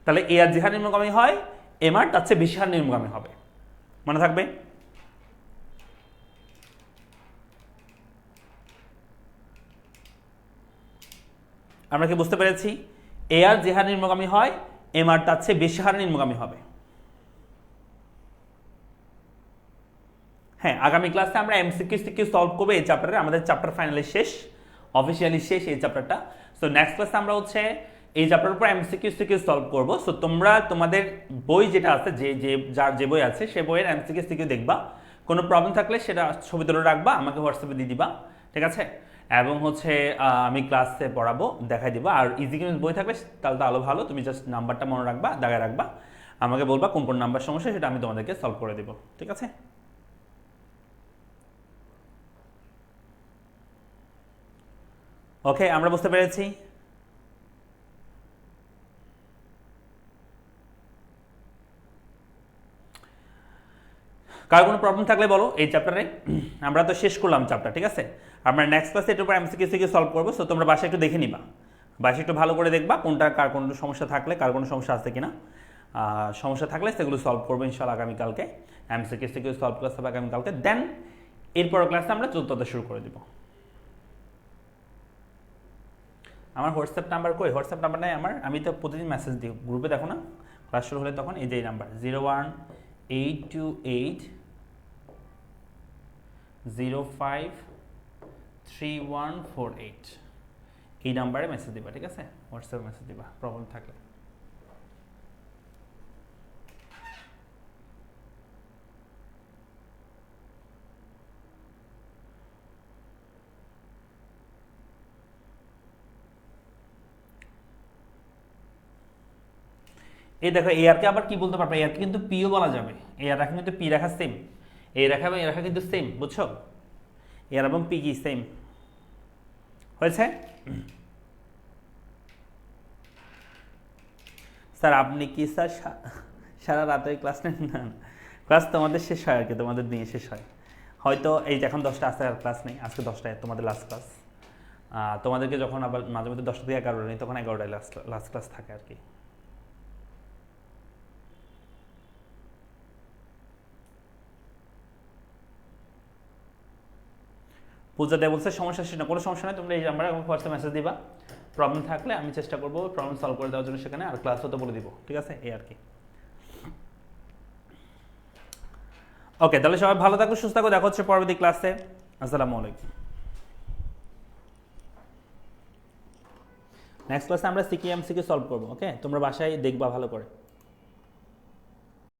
তাহলে এ আর যে হারে নিম্নগামী হয়, এম আর তার চেয়ে বেশি হারে নিম্নগামী হবে, মনে থাকবে। আমরা কি বুঝতে পেরেছি? এ আর যে হারে নিম্নগামী হয়, এম আর তার চেয়ে বেশি হারে নিম্নগামী হবে। হ্যাঁ, আগামী ক্লাসে আমরা এমসিকিউ সিকিউ সলভ করবো এই চ্যাপ্টারে। আমাদের চ্যাপ্টার ফাইনালি শেষ, অফিসিয়ালি শেষ এই চ্যাপ্টারটা। সো নেক্সট ক্লাসে আমরা হচ্ছে এই চ্যাপ্টারের উপর এমসিকিউ সিকিউ সলভ করবো। সো তোমরা তোমাদের বই যেটা আছে, যার যে বই আছে সে বইয়ের এমসিকিউ সিকিউ দেখবা। কোনো প্রবলেম থাকলে সেটা ছবি তুলে রাখবা, আমাকে হোয়াটসঅ্যাপে দিয়ে দিবা, ঠিক আছে? এবং হচ্ছে আমি ক্লাসে পড়াবো, দেখাই দিবা। আর ইজি গেমস বই থাকলে তাহলে তো আরো ভালো, তুমি জাস্ট নাম্বারটা মনে রাখবা, দাগায় রাখবা, আমাকে বলবা কোন কোন নাম্বার সমস্যা, সেটা আমি তোমাদেরকে সলভ করে দেবো, ঠিক আছে? ওকে, আমরা বুঝতে পেরেছি। কার কোনো প্রবলেম থাকলে বলো এই চ্যাপ্টারে। আমরা তো শেষ করলাম চ্যাপ্টার, ঠিক আছে? আমরা নেক্সট ক্লাসে এটার উপর এমসিকিউ সিকিউ সলভ করবো। সো তোমরা বাসায় একটু দেখে নিবা, বাসে একটু ভালো করে দেখবা কোনটা কার কোনো সমস্যা থাকলে, কার কোনো সমস্যা আছে কিনা। সমস্যা থাকলে সেগুলো সলভ করবো ইনশাল্লাহ আগামীকালকে। এমসিকিউ থেকে সলভ ক্লাস হবে আগামীকালকে। দেন এরপর ক্লাসে আমরা 14তে শুরু করে দিব। আমার হোয়াটসঅ্যাপ নাম্বার কই? হোয়াটসঅ্যাপ নাম্বার নাই আমার, আমি তো প্রতিদিন মেসেজ দিই গ্রুপে, দেখো না ক্লাস শুরু হলে তখন এই যে নাম্বার 01828053148, এই নাম্বারে মেসেজ দিবা, ঠিক আছে? হোয়াটসঅ্যাপে মেসেজ দিবা প্রবলেম থাকলে। এই দেখো এআরকে আবার কি বলতে পারবে, এআরকে কিন্তু পিও বলা যাবে। এআর রাখা কিন্তু পি রাখা সেম, এ রাখা এবং এ রাখা কিন্তু সেম, বুঝছো? এআর এবং পি কি সেম হয়েছে? স্যার আপনি কি স্যার সারা রাতে ক্লাস নেন? না, ক্লাস তোমাদের শেষ হয় আর কি, তোমাদের দিনে শেষ হয় হয়তো। এই যে এখন 10টা আসতে আর ক্লাস নেই, আজকে 10টায় তোমাদের লাস্ট ক্লাস। তোমাদেরকে যখন আবার মাঝে মধ্যে 10টা থেকে 11টা নেই, তখন 11টায় লাস্ট ক্লাস থাকে আর কি। পূজা দেয় বলছে সমস্যা শেষ না, কোনো সমস্যা নেই, তোমরা এই নাম্বারে হোয়াটসঅ্যাপ মেসেজ দিবা। প্রবলেম থাকলে আমি চেষ্টা করবো প্রবলেম সলভ করে দেওয়ার জন্য সেখানে, আর ক্লাসও তো বলে দিব, ঠিক আছে? এই আর কি। ওকে, তাহলে সবাই ভালো থাকো, সুস্থ থাকো, দেখা হচ্ছে পরবর্তী ক্লাসে। আসসালামু আলাইকুম। নেক্সট ক্লাসে আমরা সিকিএমসিকে সলভ করবো। ওকে, তোমরা বাসায় দেখবা ভালো করে।